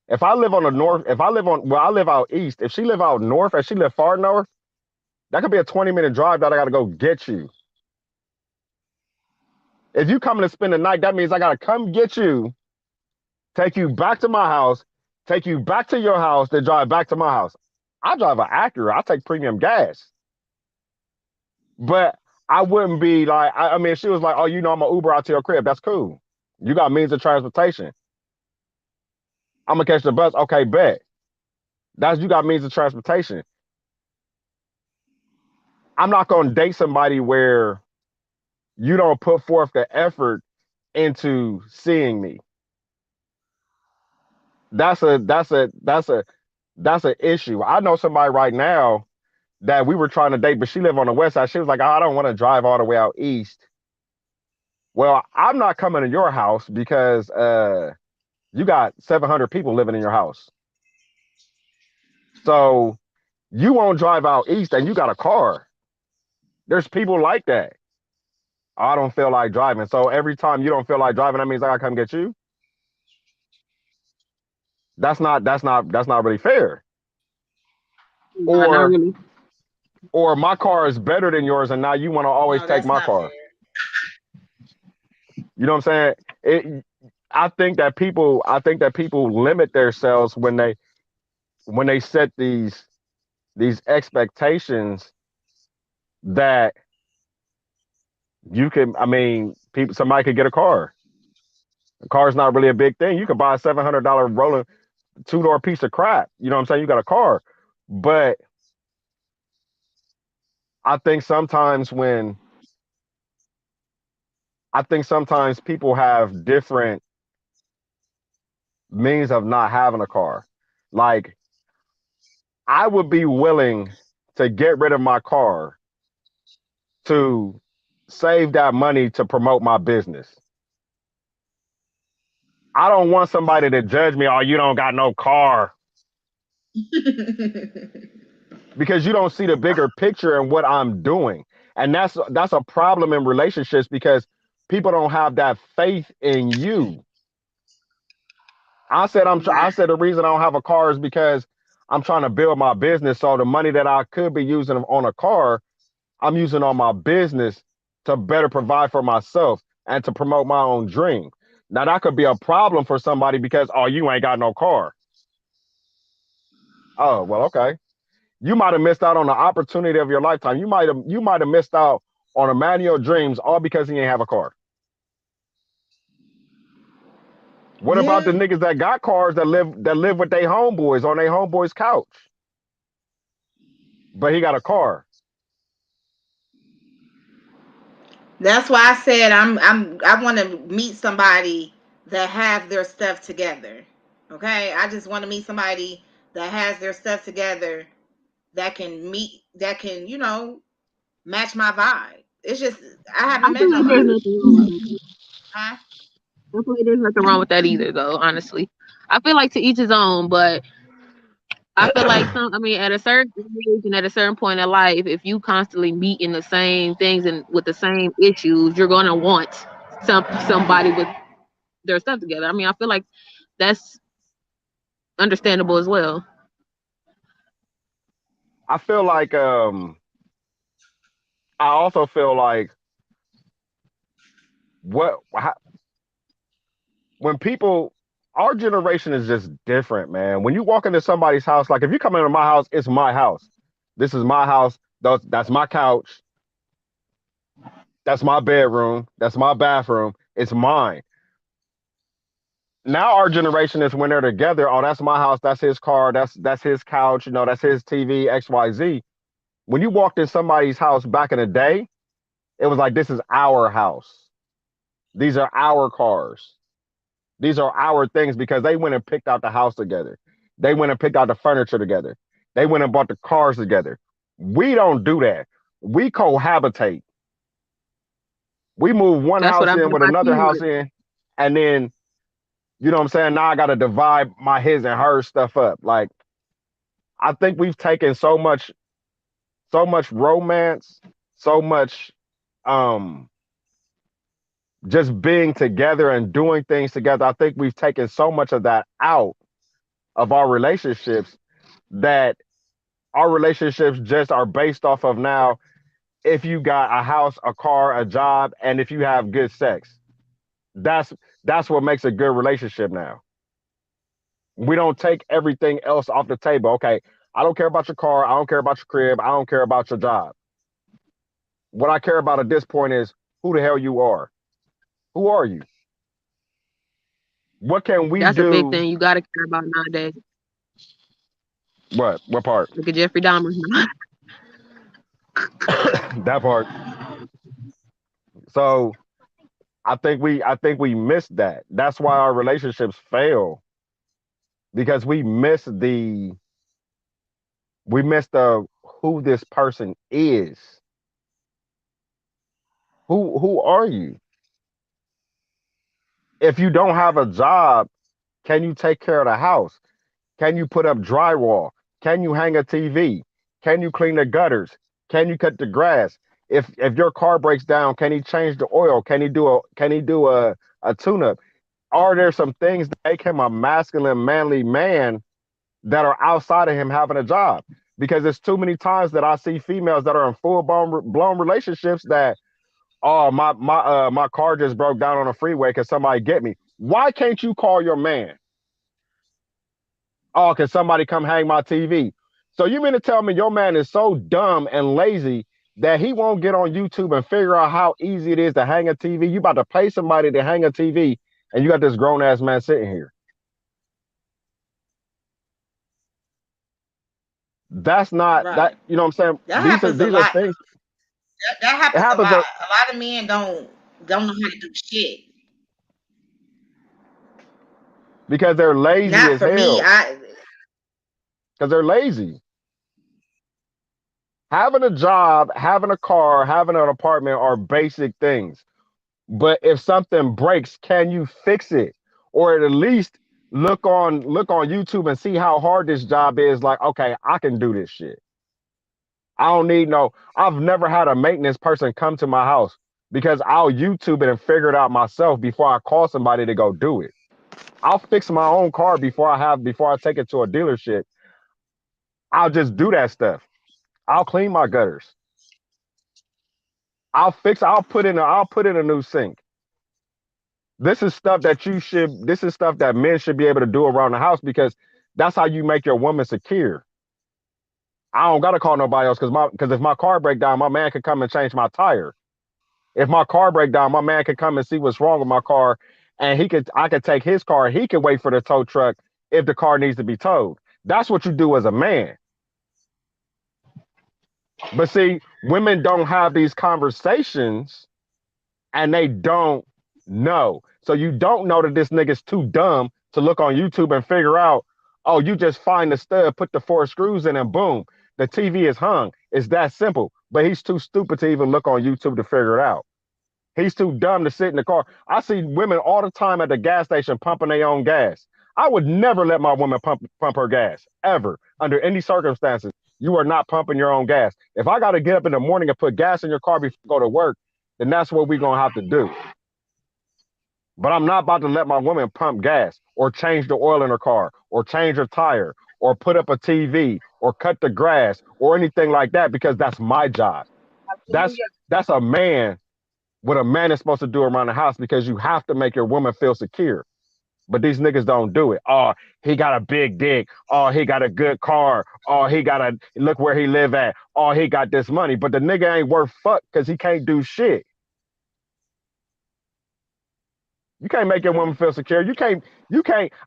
Speaker 4: if I live on the north, I live out east. If she live out north and she live far north, that could be a 20-minute drive that I gotta go get you. If you coming to spend the night, that means I gotta come get you, take you back to my house, take you back to your house, then drive back to my house. I drive an Acura. I take premium gas. But I wouldn't be like, I mean, if she was like, oh, you know, I'm an Uber out to your crib. That's cool. You got means of transportation. I'm gonna catch the bus. Okay, bet. You got means of transportation. I'm not going to date somebody where you don't put forth the effort into seeing me. That's an issue. I know somebody right now that we were trying to date, but she lived on the west side. She was like, oh, I don't want to drive all the way out east. Well, I'm not coming to your house because you got 700 people living in your house. So you won't drive out east and you got a car. There's people like that. I don't feel like driving. So every time you don't feel like driving, that means I gotta come get you. That's not really fair.
Speaker 3: Nah, not
Speaker 4: Or
Speaker 3: really.
Speaker 4: my car is better than yours, and now you want to always
Speaker 2: No,
Speaker 4: take
Speaker 2: that's
Speaker 4: my
Speaker 2: not
Speaker 4: car.
Speaker 2: fair.
Speaker 4: You know what I'm saying? I think that people limit themselves when they set these expectations that you can. I mean, somebody could get a car. A car is not really a big thing. You could buy a $700 rolling two-door piece of crap. You know what I'm saying? You got a car, but I think sometimes when I think sometimes people have different means of not having a car. Like I would be willing to get rid of my car to save that money to promote my business. I don't want somebody to judge me, oh, you don't got no car, because you don't see the bigger picture and what I'm doing. And that's a problem in relationships because people don't have that faith in you. I
Speaker 2: Right.
Speaker 4: said the reason I don't have a car is because I'm trying to build my business. So the money that I could be using on a car, I'm using on my business to better provide for myself and to promote my own dream. Now that could be a problem for somebody because oh, you ain't got no car. Oh, well, okay. You might have missed out on the opportunity of your lifetime. You might have missed out on a man of your dreams all because he ain't have a car. What about the
Speaker 2: Yeah.
Speaker 4: niggas that got cars that live with their homeboys on their homeboy's couch, but he got a car?
Speaker 2: That's why I said I want to meet somebody that have their stuff together. Okay? I just want to meet somebody that has their stuff together that can, match my vibe. It's just I
Speaker 3: I
Speaker 2: haven't met
Speaker 3: feel like there's
Speaker 2: nobody.
Speaker 3: nothing wrong with that.
Speaker 2: Huh?
Speaker 3: I feel like there's nothing wrong with that either, though. Honestly, I feel like to each his own, but I feel like I mean, at a certain age and at a certain point in life, if you constantly meeting the same things and with the same issues, you're gonna want somebody with their stuff together. I mean, I feel like that's understandable as well.
Speaker 4: I feel like I also feel like what how, when people our generation is just different, man. When you walk into somebody's house, like if you come into my house, it's my house. This is my house. That's my couch. That's my bedroom. That's my bathroom. It's mine. Now our generation is when they're together. Oh, that's my house. That's his car. That's his couch. That's his TV. XYZ. When you walked in somebody's house back in the day, it was like this is our house. These are our cars. These are our things because they went and picked out the house together. They went and picked out the furniture together. They went and bought the cars together. We don't do that. We cohabitate. We move one
Speaker 3: That's what
Speaker 4: house
Speaker 3: I
Speaker 4: in
Speaker 3: mean
Speaker 4: with
Speaker 3: by
Speaker 4: another house
Speaker 3: teamwork.
Speaker 4: in, and then you know what I'm saying? Now I got to divide my his and her stuff up. Like I think we've taken so much romance, so much um just being together and doing things together. I think we've taken so much of that out of our relationships that our relationships just are based off of now if you got a house, a car, a job, and if you have good sex. That's that's what makes a good relationship now. We don't take everything else off the table. Okay, I don't care about your car, I don't care about your crib, I don't care about your job. What I care about at this point is who the hell you are. Who are you? What can we
Speaker 3: That's a big
Speaker 4: do?
Speaker 3: thing you got to care about nowadays.
Speaker 4: What? What part?
Speaker 3: Look at Jeffrey Dahmer.
Speaker 4: That part. So I think we missed that. That's why our relationships fail because we missed the who this person is. Who are you? If you don't have a job, can you take care of the house? Can you put up drywall? Can you hang a TV? Can you clean the gutters? Can you cut the grass? If your car breaks down, can he change the oil? Can he do a tune up? Are there some things that make him a masculine, manly man that are outside of him having a job? Because there's too many times that I see females that are in full blown relationships that, oh, my car just broke down on the freeway. Can somebody get me? Why can't you call your man? Oh, can somebody come hang my TV? So you mean to tell me your man is so dumb and lazy that he won't get on YouTube and figure out how easy it is to hang a TV? You about to pay somebody to hang a TV, and you got this grown ass man sitting here. That's not that.
Speaker 2: Right.
Speaker 4: You know what I'm saying?
Speaker 2: That
Speaker 4: These are
Speaker 2: happens a
Speaker 4: these are
Speaker 2: lot.
Speaker 4: things.
Speaker 2: That
Speaker 4: It
Speaker 2: happens a
Speaker 4: happens
Speaker 2: lot. A lot of men don't know how to do shit.
Speaker 4: because they're lazy
Speaker 2: Not
Speaker 4: as
Speaker 2: for me.
Speaker 4: hell. Because they're lazy. Having a job, having a car, having an apartment are basic things. But if something breaks, can you fix it? Or at least look on YouTube and see how hard this job is. Like, okay, I can do this shit. I don't need no. I've never had a maintenance person come to my house because I'll YouTube it and figure it out myself before I call somebody to go do it. I'll fix my own car before I take it to a dealership. I'll just do that stuff. I'll clean my gutters. I'll put in a new sink. This is stuff that men should be able to do around the house because that's how you make your woman secure. I don't gotta call nobody else because if my car break down, my man could come and change my tire. If my car break down, my man could come and see what's wrong with my car, and I could take his car. He can wait for the tow truck if the car needs to be towed. That's what you do as a man. But see, women don't have these conversations and they don't know. So you don't know that this nigga's too dumb to look on YouTube and figure out, oh, you just find the stud, put the four screws in, and boom, the TV is hung. It's that simple. But he's too stupid to even look on YouTube to figure it out. He's too dumb to sit in the car. I see women all the time at the gas station pumping their own gas. I would never let my woman pump her gas, ever, under any circumstances. You are not pumping your own gas. If I got to get up in the morning and put gas in your car before I go to work, then that's what we're going to have to do. But I'm not about to let my woman pump gas or change the oil in her car or change her tire or put up a TV or cut the grass or anything like that because that's my job. That's a man, what a man is supposed to do around the house because you have to make your woman feel secure. But these niggas don't do it. Oh, he got a big dick. Oh, he got a good car. Oh, he got a look where he live at. Oh, he got this money. But the nigga ain't worth fuck because he can't do shit. You can't make your woman feel secure. You can't.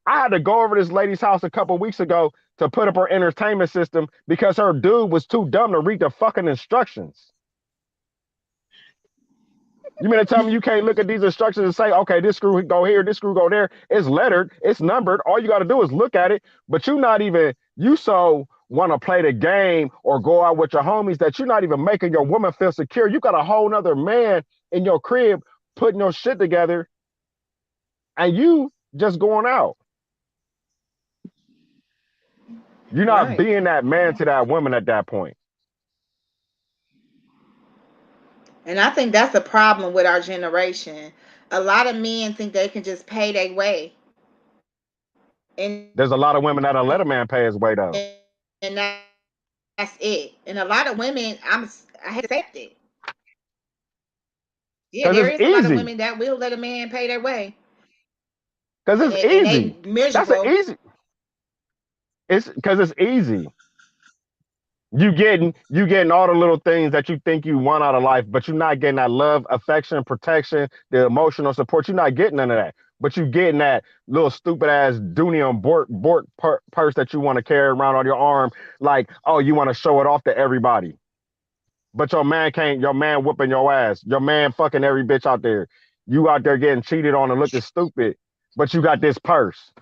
Speaker 4: I had to go over this lady's house a couple weeks ago to put up her entertainment system because her dude was too dumb to read the fucking instructions. You mean to tell me you can't look at these instructions and say, okay, this screw go here, this screw go there. It's lettered, it's numbered. All you got to do is look at it. But you so want to play the game or go out with your homies that you're not even making your woman feel secure. You got a whole nother man in your crib putting your shit together and you just going out. You're not
Speaker 2: Right.
Speaker 4: being that man to that woman at that point.
Speaker 2: And I think that's a problem with our generation. A lot of men think they can just pay their way, and
Speaker 4: There's a lot of women that'll let a man pay his way though.
Speaker 2: and that's it. And a lot of women, I hate to say it, yeah, there
Speaker 4: Because
Speaker 2: is a
Speaker 4: it's
Speaker 2: lot of women
Speaker 4: easy.
Speaker 2: that will let a man pay their way,
Speaker 4: Because it's
Speaker 2: and they
Speaker 4: easy. That's an
Speaker 2: miserable.
Speaker 4: easy. It's because it's easy. You getting all the little things that you think you want out of life, but you're not getting that love, affection, protection, the emotional support. You're not getting none of that. but you getting that little stupid ass Dooney and Bork purse that you want to carry around on your arm, like, oh, you want to show it off to everybody. But your man can't, your man whooping your ass, your man fucking every bitch out there. You out there getting cheated on and looking stupid, but you got this purse.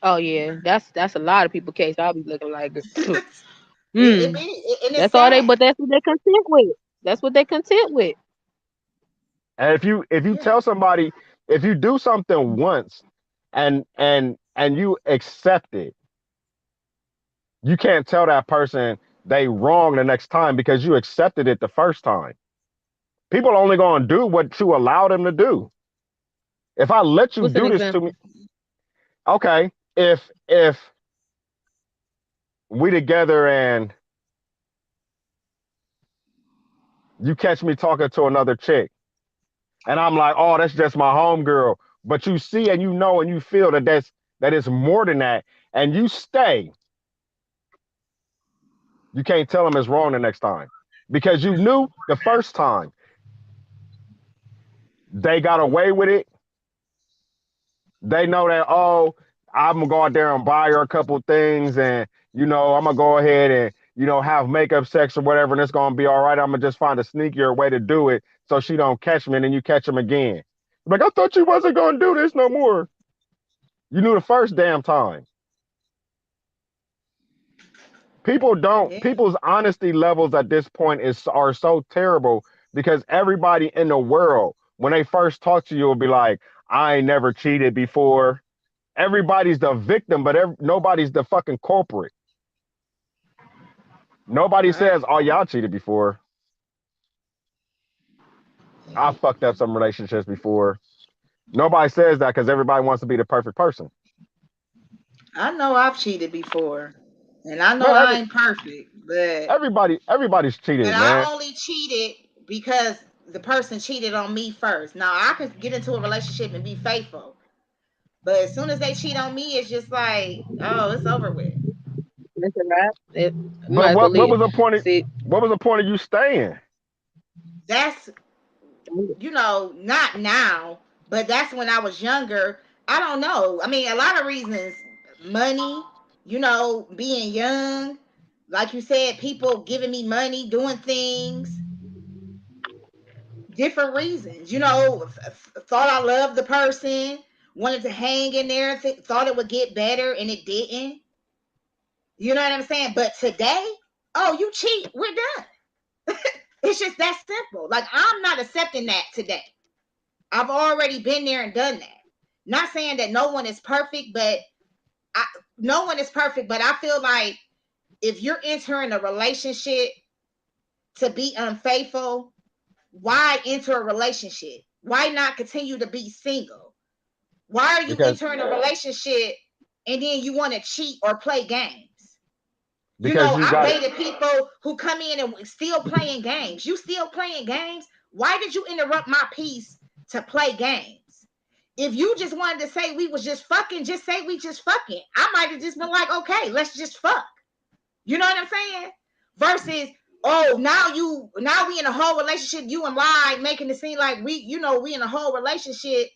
Speaker 3: Oh yeah, that's a lot of people case. I'll be looking like,
Speaker 2: it
Speaker 3: hmm.
Speaker 2: be, and it's
Speaker 3: That's all they.
Speaker 2: sad.
Speaker 3: But that's what they're content with. That's what they're content with.
Speaker 4: And if you
Speaker 2: Yeah.
Speaker 4: tell somebody, if you do something once and you accept it, you can't tell that person they wrong the next time because you accepted it the first time. People are only gonna do what you allow them to do. If I let you
Speaker 3: What's an
Speaker 4: do this to me,
Speaker 3: example?
Speaker 4: okay. If we together and you catch me talking to another chick, and I'm like, oh, that's just my homegirl. But you see and you know and you feel that it's more than that, and you stay. You can't tell them it's wrong the next time because you knew the first time they got away with it. They know that, oh, I'm gonna go out there and buy her a couple things, and I'm gonna go ahead and have makeup sex or whatever, and it's gonna be all right. I'm gonna just find a sneakier way to do it so she don't catch me, and then you catch him again. Like, I thought you wasn't gonna do this no more. You knew the first damn time.
Speaker 2: Yeah.
Speaker 4: People's honesty levels at this point are so terrible because everybody in the world, when they first talk to you, will be like, I ain't never cheated before. Everybody's the victim, but nobody's the fucking culprit. Nobody
Speaker 2: Right.
Speaker 4: says, oh, y'all cheated before. I fucked up some relationships before. Nobody says that because everybody wants to be the perfect person.
Speaker 2: I know I've cheated before, and I know
Speaker 4: Man,
Speaker 2: I ain't perfect,
Speaker 4: everybody's
Speaker 2: but
Speaker 4: cheated,
Speaker 2: I
Speaker 4: man.
Speaker 2: only cheated because the person cheated on me first. Now I could get into a relationship and be faithful, but as soon as they cheat on me, it's just like, oh, it's over with.
Speaker 3: That's a wrap. You
Speaker 4: But
Speaker 3: might as well
Speaker 4: what
Speaker 3: leave.
Speaker 4: was the point of
Speaker 3: See,
Speaker 4: you staying?
Speaker 2: That's not now, but that's when I was younger. I don't know. I mean, a lot of reasons. Money, being young, like you said, people giving me money, doing things, different reasons. Thought I loved the person, wanted to hang in there, thought it would get better, and it didn't. You know what I'm saying? But today, oh, you cheat, we're done. It's just that simple. Like, I'm not accepting that today. I've already been there and done that. Not saying that no one is perfect, but I, no one is perfect. But I feel like if you're entering a relationship to be unfaithful, why enter a relationship? Why not continue to be single? Why are you
Speaker 4: Because
Speaker 2: entering a relationship and then you want to cheat or play games?
Speaker 4: you
Speaker 2: I've
Speaker 4: got it.
Speaker 2: dated people who come in and still playing games. You still playing games? Why did you interrupt my peace to play games? If you just wanted to say we was just fucking, just say we just fucking. I might have just been like, okay, let's just fuck. You know what I'm saying? Versus, oh, now we in a whole relationship, you and I making it seem like we in a whole relationship,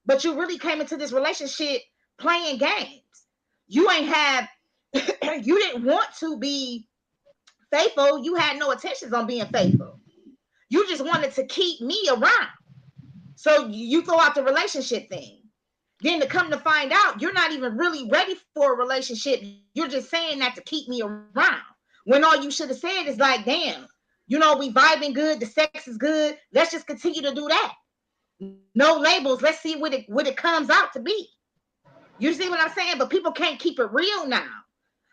Speaker 2: but you really came into this relationship playing games. You ain't have you didn't want to be faithful. You had no intentions on being faithful. You just wanted to keep me around. So you throw out the relationship thing. Then to come to find out, you're not even really ready for a relationship. You're just saying that to keep me around. When all you should have said is like, damn, we vibing good, the sex is good. Let's just continue to do that. No labels. Let's see what it comes out to be. You see what I'm saying? But people can't keep it real now.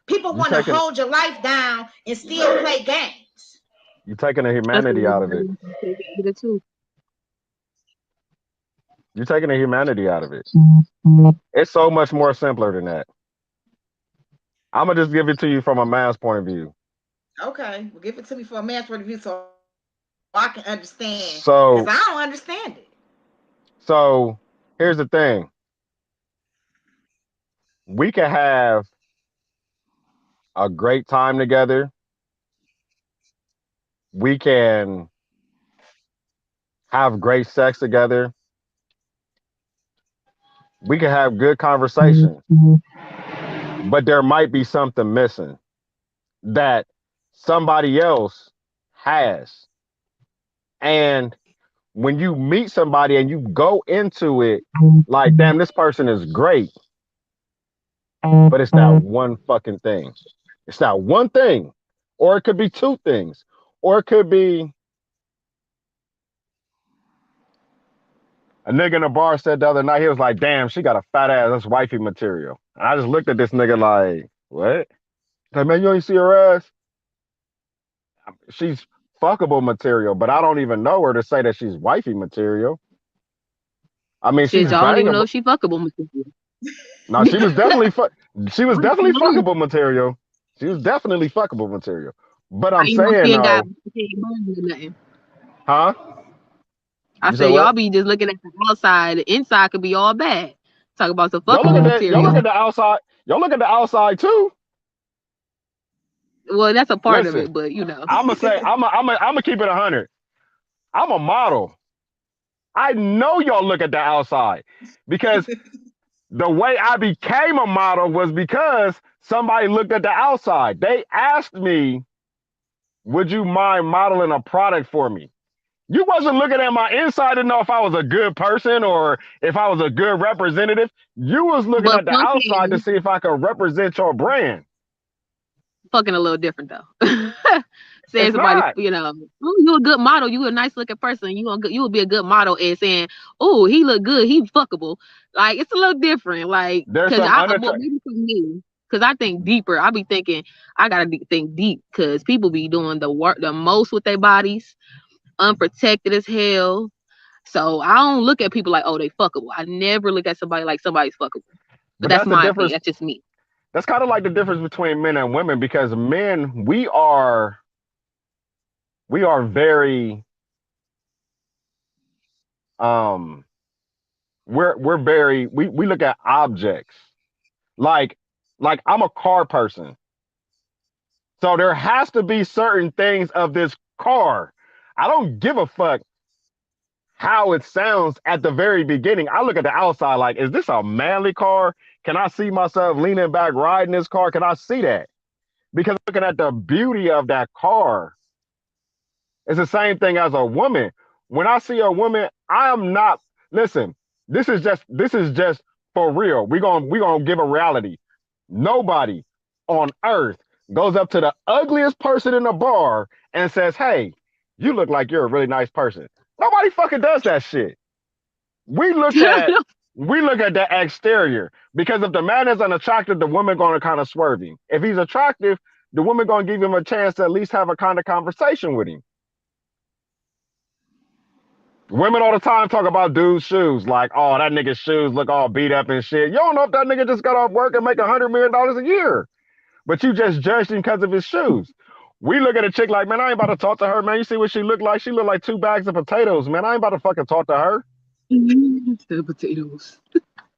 Speaker 2: People
Speaker 4: You
Speaker 2: want to
Speaker 4: taking
Speaker 2: hold your life down and still play games.
Speaker 4: you taking the
Speaker 3: that's
Speaker 4: humanity out of it.
Speaker 3: what either too.
Speaker 4: You taking the humanity out of it. It's so much more simpler than that. I'm gonna just give it to you from a man's point of view.
Speaker 2: Okay, well, give it to me for a man's point of view so I can understand. Because
Speaker 4: So
Speaker 2: I don't understand it.
Speaker 4: so here's the thing. We can have a great time together. We can have great sex together. We can have good conversations, but there might be something missing that somebody else has. And when you meet somebody and you go into it like, damn, this person is great, but it's that one fucking thing. It's that one thing. Or it could be two things. Or it could be a nigga in a bar said the other night, he was like, damn, she got a fat ass. That's wifey material. And I just looked at this nigga like, what? Like, man, you ain't see her ass? She's fuckable material, but I don't even know her to say that she's wifey material. I mean,
Speaker 3: Shit,
Speaker 4: she's
Speaker 3: y'all don't even know
Speaker 4: bangable.
Speaker 3: if she fuckable material.
Speaker 4: No, she was definitely fuckable material. She was definitely fuckable material. But
Speaker 3: How
Speaker 4: I'm
Speaker 3: you know
Speaker 4: saying
Speaker 3: she ain't got
Speaker 4: though,
Speaker 3: bones or nothing?
Speaker 4: huh?
Speaker 3: I
Speaker 4: You said
Speaker 3: said y'all
Speaker 4: what?
Speaker 3: be just looking at the outside. The inside could be all bad. Talk about some
Speaker 4: Y'all look
Speaker 3: fuckable
Speaker 4: at that. Y'all look
Speaker 3: material.
Speaker 4: at the outside. Y'all look at the outside too.
Speaker 3: Well, that's a part of
Speaker 4: Listen,
Speaker 3: it, but you know.
Speaker 4: I'm gonna say I'm gonna keep it 100. I'm a model. I know y'all look at the outside because the way I became a model was because somebody looked at the outside. They asked me, "Would you mind modeling a product for me?" You wasn't looking at my inside to know if I was a good person or if I was a good representative. You was looking
Speaker 3: But
Speaker 4: at the outside to see if I could represent your brand.
Speaker 3: fucking a little different though. Saying
Speaker 4: It's
Speaker 3: somebody,
Speaker 4: not.
Speaker 3: you know, oh, you a good model, you a nice looking person, you will be a good model, and saying, oh, he look good, he fuckable. Like it's a little different. Like,
Speaker 4: There's
Speaker 3: cause
Speaker 4: some
Speaker 3: well, maybe for me, cause I think deeper. I be thinking I gotta think deep, cause people be doing the work the most with their bodies, unprotected as hell. So I don't look at people like, oh, they fuckable. I never look at somebody like somebody's fuckable. But
Speaker 4: but
Speaker 3: that's
Speaker 4: that's the
Speaker 3: my opinion.
Speaker 4: difference.
Speaker 3: That's just me.
Speaker 4: That's kind of like the difference between men and women because men, we are very um we're very we look at objects. Like I'm a car person. So there has to be certain things of this car. I don't give a fuck how it sounds at the very beginning. I look at the outside like, is this a manly car? Can I see myself leaning back riding this car? Can I see that? Because looking at the beauty of that car, it's the same thing as a woman. When I see a woman, I am not, listen, this is just for real. We're gonna give a reality. Nobody on earth goes up to the ugliest person in the bar and says, hey, you look like you're a really nice person. Nobody fucking does that shit. We look at we look at the exterior because if the man is unattractive, the woman gonna kind of swerve him. If he's attractive, the woman gonna give him a chance to at least have a kind of conversation with him. Women all the time talk about dudes' shoes, like, oh, that nigga's shoes look all beat up and shit. You don't know if that nigga just got off work and make $100 million a year, but you just judged him because of his shoes. We look at a chick like, man, I ain't about to talk to her, man. You see what she look like? She look like 2 bags of potatoes, man. I ain't about to fucking talk to her.
Speaker 3: The potatoes.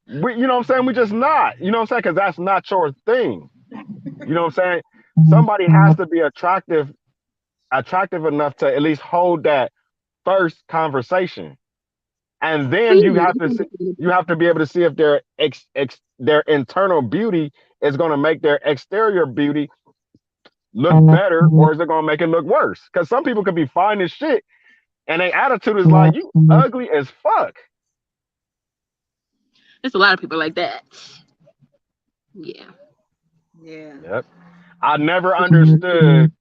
Speaker 4: You know what I'm saying? We just not. You know what I'm saying? Because that's not your thing. You know what I'm saying? Somebody has to be attractive enough to at least hold that first conversation. And then you have to be able to see if their internal beauty is going to make their exterior beauty look better or is it going to make it look worse? Because some people can be fine as shit and their attitude is like, you ugly as fuck.
Speaker 3: There's a lot of people like that. Yeah.
Speaker 2: Yeah.
Speaker 4: Yep. I never understood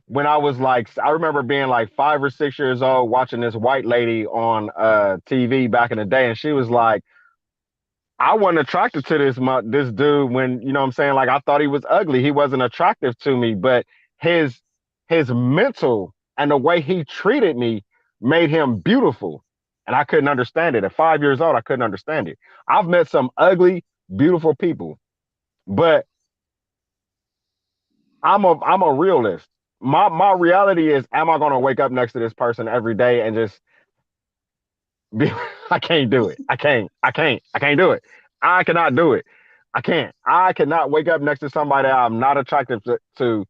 Speaker 4: when I was like, I remember being like 5 or 6 years old watching this white lady on TV back in the day, and she was like, I wasn't attracted to this dude when, you know what I'm saying? Like I thought he was ugly. He wasn't attractive to me, but his his mental and the way he treated me made him beautiful. And I couldn't understand it. At 5 years old, I couldn't understand it. I've met some ugly, beautiful people, but I'm a realist. My reality is, am I gonna wake up next to this person every day and just be I can't do it. I can't do it. I cannot do it. I can't. I cannot wake up next to somebody I'm not attracted to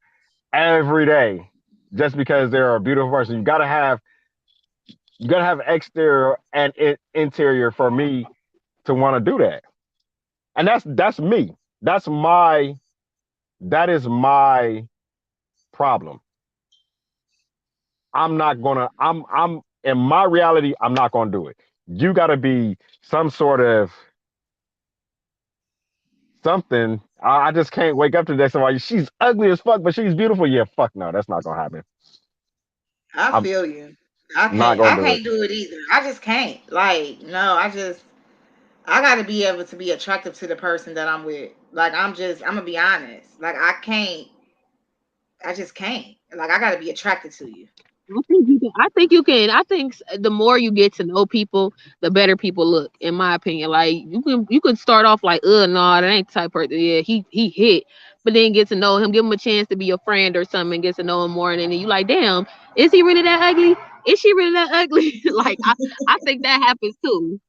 Speaker 4: every day just because they're a beautiful person. You gotta have exterior and interior for me to want to do that. And that's me. That is my problem. I'm in my reality, I'm not gonna do it. You gotta be some sort of something. I just can't wake up today. Somebody, she's ugly as fuck, but she's beautiful. Yeah, fuck no, that's not gonna happen.
Speaker 2: I
Speaker 4: I'm
Speaker 2: feel you. I
Speaker 4: not
Speaker 2: can't.
Speaker 4: gonna
Speaker 2: I
Speaker 4: do it.
Speaker 2: can't do it either. I just can't. Like, no, I got to be able to be attractive to the person that I'm with. Like, I'm gonna be honest. Like, I can't. I just can't. Like, I got to be attracted to you.
Speaker 3: I think you can. I think you can. I think the more you get to know people, the better people look. In my opinion, like you can start off like, no, that ain't the type of person. Yeah, he hit, but then get to know him, give him a chance to be your friend or something, and get to know him more, and then you like, damn, is he really that ugly? Is she really that ugly? Like I think that happens too.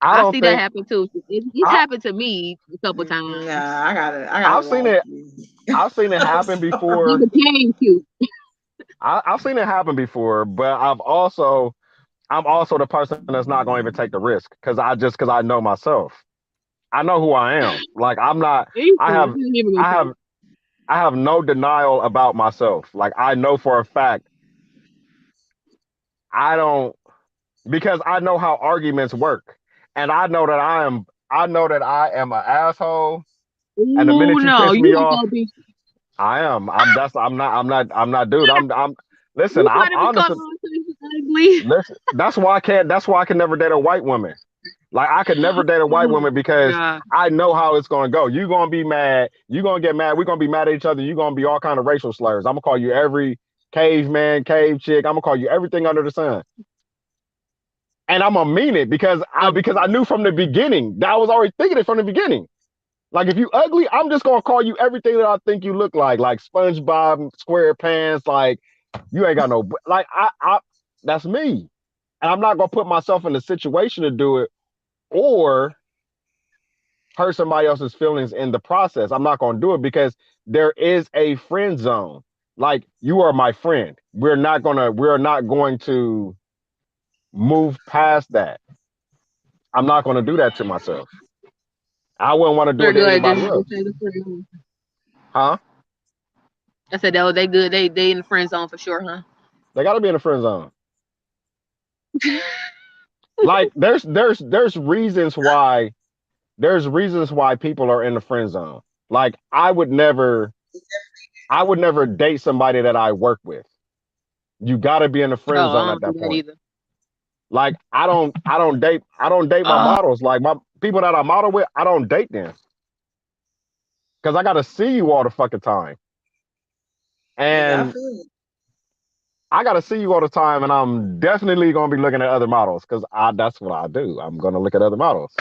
Speaker 4: I
Speaker 3: I
Speaker 4: don't
Speaker 3: see that
Speaker 4: think
Speaker 3: happen too. It's
Speaker 4: I
Speaker 3: happened to me a couple times.
Speaker 2: Nah, I gotta
Speaker 4: I've seen
Speaker 2: like
Speaker 4: it.
Speaker 2: you.
Speaker 4: I've seen it
Speaker 2: I'm
Speaker 4: happen
Speaker 2: sorry.
Speaker 3: He
Speaker 4: before.
Speaker 3: became cute.
Speaker 4: I've seen it happen before, but I'm also the person that's not going to even take the risk because I know myself. I know who I am. Like I'm not.
Speaker 3: He
Speaker 4: I have
Speaker 3: ain't even gonna
Speaker 4: I
Speaker 3: take
Speaker 4: have I have no denial about myself. Like I know for a fact I don't because I know how arguments work, and I know that I am an asshole. And the
Speaker 3: Ooh,
Speaker 4: minute you
Speaker 3: no,
Speaker 4: piss
Speaker 3: you
Speaker 4: me
Speaker 3: ain't
Speaker 4: off,
Speaker 3: gonna be.
Speaker 4: I am. I'm not dude. I'm listen,
Speaker 3: You
Speaker 4: I'm
Speaker 3: trying to be
Speaker 4: honest.
Speaker 3: called all types of ugly.
Speaker 4: Listen, that's why I can never date a white woman. Like I could never date a white
Speaker 3: Oh
Speaker 4: woman
Speaker 3: my
Speaker 4: because
Speaker 3: god.
Speaker 4: I know how it's gonna go. You're gonna be mad. You're gonna get mad. We're gonna be mad at each other. You're gonna be all kind of racial slurs. I'm gonna call you every caveman, cave chick. I'm gonna call you everything under the sun. And I'm gonna mean it because I knew from the beginning that I was already thinking it from the beginning. Like if you ugly, I'm just gonna call you everything that I think you look like SpongeBob SquarePants. Like you ain't got no like I that's me, and I'm not gonna put myself in a situation to do it or hurt somebody else's feelings in the process. I'm not gonna do it because there is a friend zone. Like you are my friend. We're not going to move past that. I'm not gonna do that to myself. I wouldn't want to do
Speaker 3: They're
Speaker 4: it to
Speaker 3: good.
Speaker 4: anybody
Speaker 3: Just
Speaker 4: else.
Speaker 3: say the friend.
Speaker 4: Huh?
Speaker 3: I said, oh, they good. They in the friend zone for sure, huh?
Speaker 4: They gotta be in a friend zone. Like there's reasons why people are in the friend zone. Like I would never date somebody that I work with. You got to be in the friend
Speaker 3: Oh, I
Speaker 4: zone at
Speaker 3: don't do
Speaker 4: that
Speaker 3: that
Speaker 4: point.
Speaker 3: either.
Speaker 4: Like I don't date my
Speaker 3: Oh,
Speaker 4: models. Like my people that I model with, I don't date them because I got to see you all the fucking time,
Speaker 2: Yeah, I
Speaker 4: and
Speaker 2: feel you.
Speaker 4: I got to see you all the time, and I'm definitely gonna be looking at other models because I that's what I do. I'm gonna look at other models.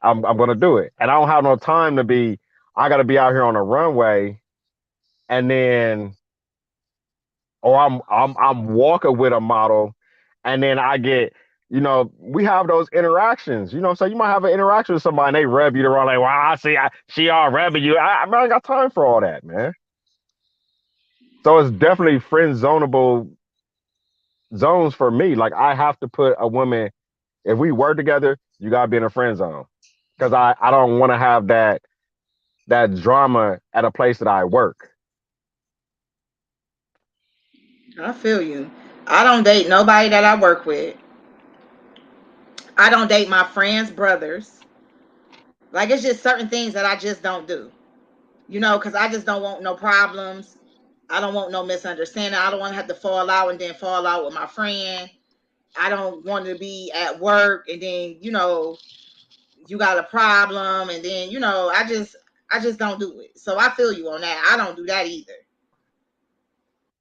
Speaker 4: I'm gonna do it, and I don't have no time to be. I got to be out here on a runway, and then or I'm walking with a model, and then I get, we have those interactions. So you might have an interaction with somebody and they rub you the wrong, like, wow, she all rubbing you. I ain't got time for all that, man. So it's definitely friend zonable zones for me. Like I have to put a woman, if we work together, you gotta be in a friend zone. Cause I don't want to have that drama at a place that I work.
Speaker 2: I feel you. I don't date nobody that I work with. I don't date my friends' brothers. Like it's just certain things that I just don't do. Because I just don't want no problems. I don't want no misunderstanding. I don't want to have to fall out and then fall out with my friend. I don't want to be at work and then, you got a problem and then, I just don't do it. So I feel you on that. I don't do that either.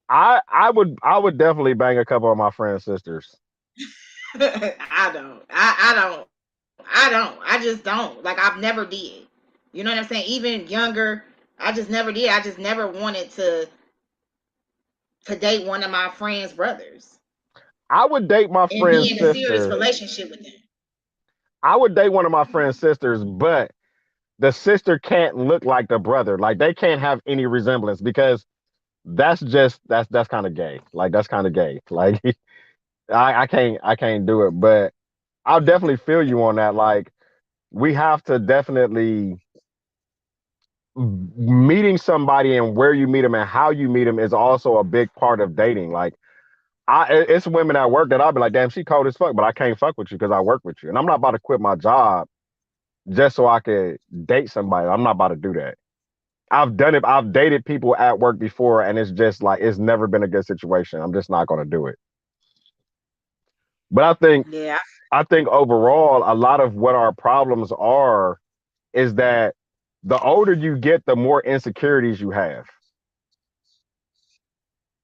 Speaker 4: I would definitely bang a couple of my friends' sisters.
Speaker 2: I don't. I don't. I don't. I just don't. Like I've never did. You know what I'm saying? Even younger, I just never did. I just never wanted to date one of my friends' brothers
Speaker 4: I would date my
Speaker 2: and be
Speaker 4: friend's
Speaker 2: in a serious
Speaker 4: sister.
Speaker 2: relationship with them.
Speaker 4: I would date one of my friend's sisters, but the sister can't look like the brother. Like they can't have any resemblance because that's kind of gay. Like that's kind of gay. Like I can't do it. But I'll definitely feel you on that. Like we have to definitely meeting somebody and where you meet them and how you meet them is also a big part of dating. Like it's women at work that I'll be like, damn, she cold as fuck, but I can't fuck with you because I work with you, and I'm not about to quit my job just so I could date somebody. I'm not about to do that. I've done it. I've dated people at work before, and it's just like it's never been a good situation. I'm just not going to do it. But
Speaker 2: Yeah.
Speaker 4: I think overall, a lot of what our problems are is that the older you get, the more insecurities you have,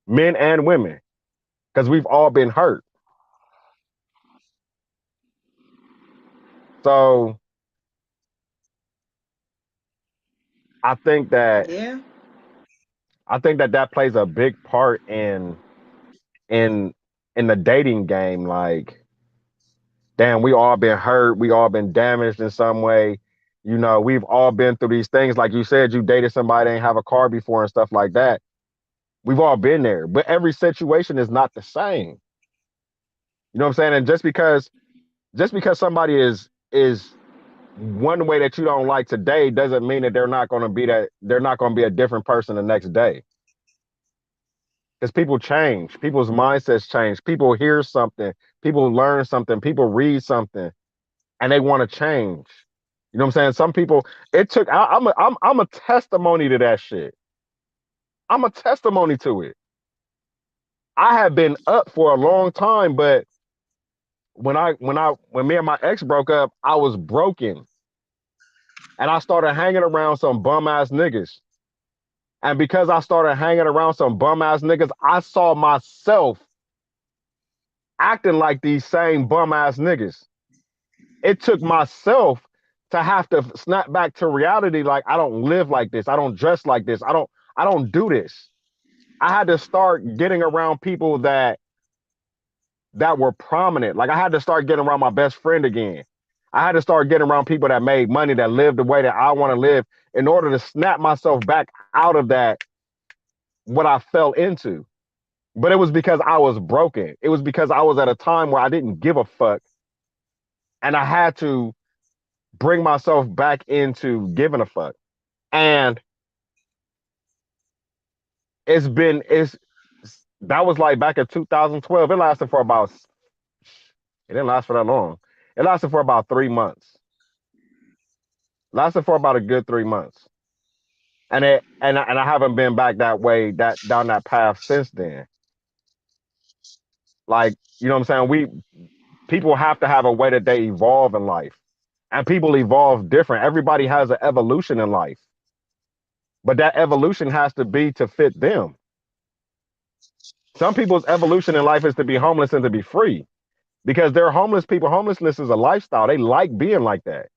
Speaker 4: men and women, because we've all been hurt. So I think that
Speaker 2: Yeah.
Speaker 4: that plays a big part in in the dating game. Like, damn, we all been hurt, we all been damaged in some way. You know, we've all been through these things. Like you said, you dated somebody ain't have a car before and stuff like that. We've all been there, but every situation is not the same. You know what I'm saying? And just because somebody is one way that you don't like today doesn't mean that they're not going to be a different person the next day. Because people change, people's mindsets change, people hear something, people learn something, people read something, and they want to change. You know what I'm saying? Some people, it took. I'm a testimony to that shit. I'm a testimony to it. I have been up for a long time, but when me and my ex broke up, I was broken, and I started hanging around some bum ass niggas. And because I started hanging around some bum ass niggas, I saw myself acting like these same bum ass niggas. It took myself to have to snap back to reality. Like, I don't live like this. I don't dress like this. I don't do this. I had to start getting around people that were prominent. Like, I had to start getting around my best friend again. I had to start getting around people that made money, that lived the way that I want to live in order to snap myself back out of that, what I fell into. But it was because I was broken. It was because I was at a time where I didn't give a fuck. And I had to bring myself back into giving a fuck. And it's that was like back in 2012. It didn't last for that long. It lasted for about 3 months. Lasted for about a good 3 months. And I haven't been back that way, that down that path since then. Like, you know what I'm saying? People have to have a way that they evolve in life. And people evolve different. Everybody has an evolution in life. But that evolution has to be to fit them. Some people's evolution in life is to be homeless and to be free because they're homeless people. Homelessness is a lifestyle. They like being like that.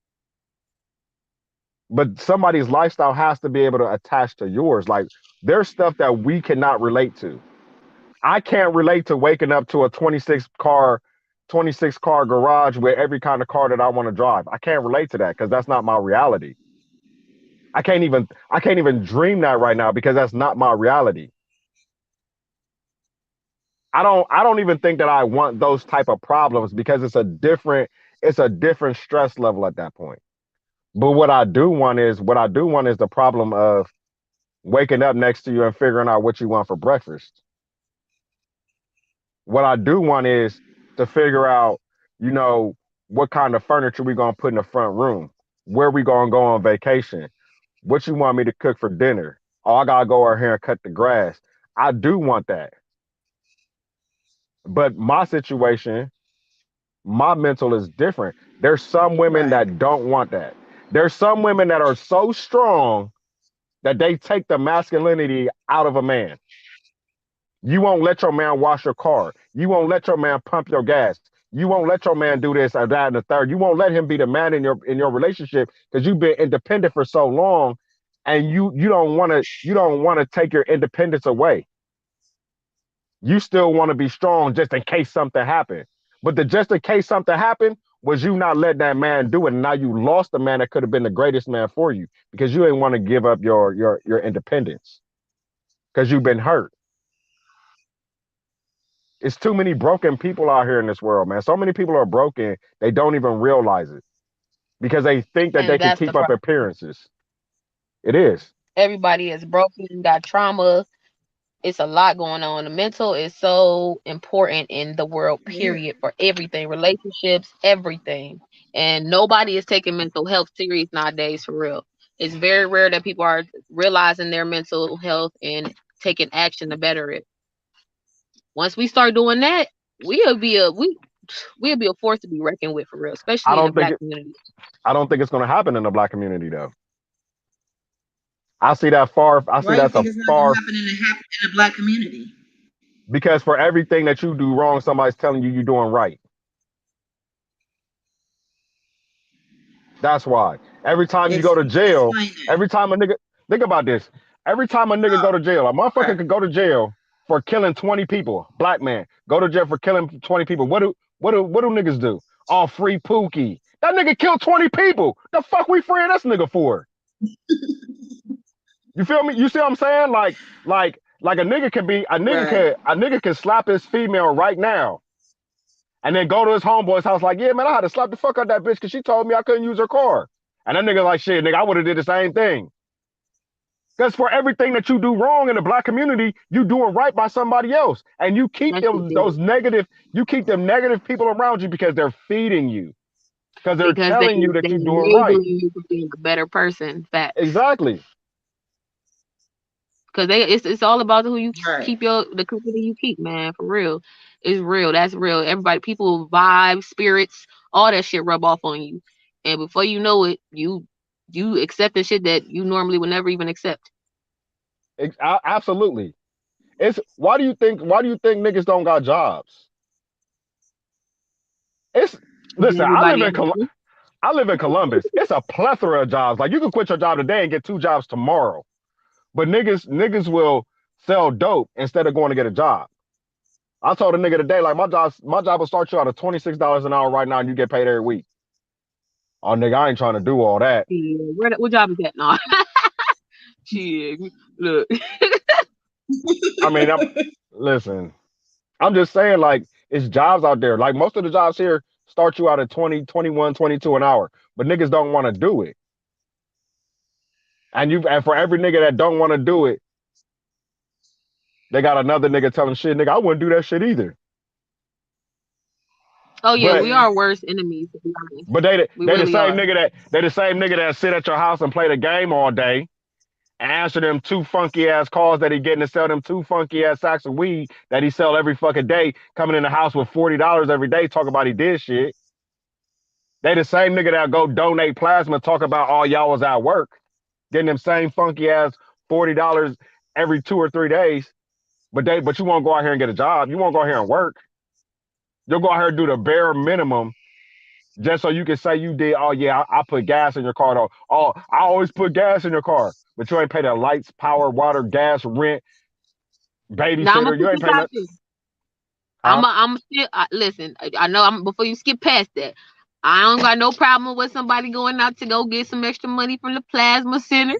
Speaker 4: But somebody's lifestyle has to be able to attach to yours. Like, there's stuff that we cannot relate to. I can't relate to waking up to a 26 car garage with every kind of car that I want to drive. I can't relate to that because that's not my reality. I can't even dream that right now because that's not my reality. I don't even think that I want those type of problems because it's a different stress level at that point. But what I do want is the problem of waking up next to you and figuring out what you want for breakfast. What I do want is to figure out, you know, what kind of furniture we gonna put in the front room, where we gonna go on vacation, what you want me to cook for dinner. Oh, I gotta go over here and cut the grass. I do want that. But my situation, my mental is different. There's some women
Speaker 2: Right.
Speaker 4: that don't want that. There's some women that are so strong that they take the masculinity out of a man. You won't let your man wash your car. You won't let your man pump your gas. You won't let your man do this or that and the third. You won't let him be the man in your relationship because you've been independent for so long, and you don't want to take your independence away. You still want to be strong just in case something happened. But the just in case something happened was you not letting that man do it. And now you lost the man that could have been the greatest man for you because you didn't want to give up your independence because you've been hurt. It's too many broken people out here in this world, man. So many people are broken, they don't even realize it. because they think that they
Speaker 3: And
Speaker 4: can
Speaker 3: that's the
Speaker 4: keep up
Speaker 3: problem.
Speaker 4: appearances. It is.
Speaker 3: Everybody is broken, got trauma. It's a lot going on. The mental is so important in the world,
Speaker 2: Yeah.
Speaker 3: period, for everything, relationships, everything. And nobody is taking mental health serious nowadays, for real. It's very rare that people are realizing their mental health and taking action to better it. Once we start doing that, we'll be a we'll be a force to be reckoned with, for real,
Speaker 4: I
Speaker 3: especially in the
Speaker 4: don't think
Speaker 3: Black
Speaker 4: it,
Speaker 3: community.
Speaker 4: I don't think it's going to happen in the Black community though. I see that far. I see
Speaker 2: Why you
Speaker 4: that's
Speaker 2: think
Speaker 4: a
Speaker 2: it's not gonna
Speaker 4: far
Speaker 2: happen in the Black community?
Speaker 4: because for everything that you do wrong, somebody's telling you you're doing right. That's why. Every time you go to jail,
Speaker 2: Explain that.
Speaker 4: every time a nigga think about this. Every time a nigga go to jail, a motherfucker
Speaker 2: Okay.
Speaker 4: could go to jail for killing 20 people. Black man go to jail for killing 20 people. What do niggas do? Oh, free Pookie. That nigga killed 20 people. The fuck we freeing this nigga for? You feel me? You see what I'm saying? Like a nigga can be
Speaker 2: Right.
Speaker 4: a nigga can slap his female right now and then go to his homeboy's house like, yeah, man, I had to slap the fuck out that bitch because she told me I couldn't use her car. And that nigga like, shit, nigga, I would have did the same thing. Because for everything that you do wrong in the Black community, you doing right by somebody else. And you keep
Speaker 3: That's
Speaker 4: them
Speaker 3: ridiculous.
Speaker 4: you keep them negative people around you because they're feeding you. Because they're
Speaker 3: Because they
Speaker 4: telling you that you're doing right.
Speaker 3: enabling you to be a better person. Facts.
Speaker 4: Exactly.
Speaker 3: Because it's all about who you
Speaker 2: Right.
Speaker 3: keep the company you keep, man. For real, it's real. That's real. Everybody, people, vibe, spirits, all that shit rub off on you, and before you know it, you accepting shit that you normally would never even accept.
Speaker 4: Absolutely. It's why do you think niggas don't got jobs? It's listen,
Speaker 3: Everybody else,
Speaker 4: I live in Columbus. It's a plethora of jobs. Like you can quit your job today and get 2 jobs tomorrow. But niggas will sell dope instead of going to get a job. I told a nigga today, like my job will start you out at $26 an hour right now, and you get paid every week. Oh nigga, I ain't trying to do all that.
Speaker 3: yeah, what job is that? No, shit. Look,
Speaker 4: I mean, listen, I'm just saying, like, it's jobs out there. Like most of the jobs here start you out at 20, 21, 22 an hour. But niggas don't want to do it. And for every nigga that don't want to do it, they got another nigga telling shit, nigga, I wouldn't do that shit either.
Speaker 3: oh yeah,
Speaker 4: But
Speaker 3: we
Speaker 2: Yeah.
Speaker 3: are worst enemies. To be honest,
Speaker 4: but they
Speaker 3: we
Speaker 4: they the
Speaker 3: really
Speaker 4: same
Speaker 3: are.
Speaker 4: nigga that sit at your house and play the game all day and answer them 2 funky ass calls that he getting to sell them 2 funky ass sacks of weed that he sell every fucking day, coming in the house with $40 every day, talk about he did shit. They the same nigga that go donate plasma, talk about all y'all was at work, getting them same funky ass $40 every 2 or 3 days. But you won't go out here and get a job. You won't go out here and work. You'll go out here and do the bare minimum just so you can say you did. Oh yeah, I put gas in your car though. Oh, I always put gas in your car, but you ain't pay the lights, power, water, gas, rent,
Speaker 3: Now I'm gonna
Speaker 4: babysitter. You
Speaker 3: put
Speaker 4: ain't
Speaker 3: this
Speaker 4: paying
Speaker 3: out
Speaker 4: that,
Speaker 3: there.
Speaker 4: huh?
Speaker 3: I'm still listen. I know I'm before you skip past that. I don't got no problem with somebody going out to go get some extra money from the plasma center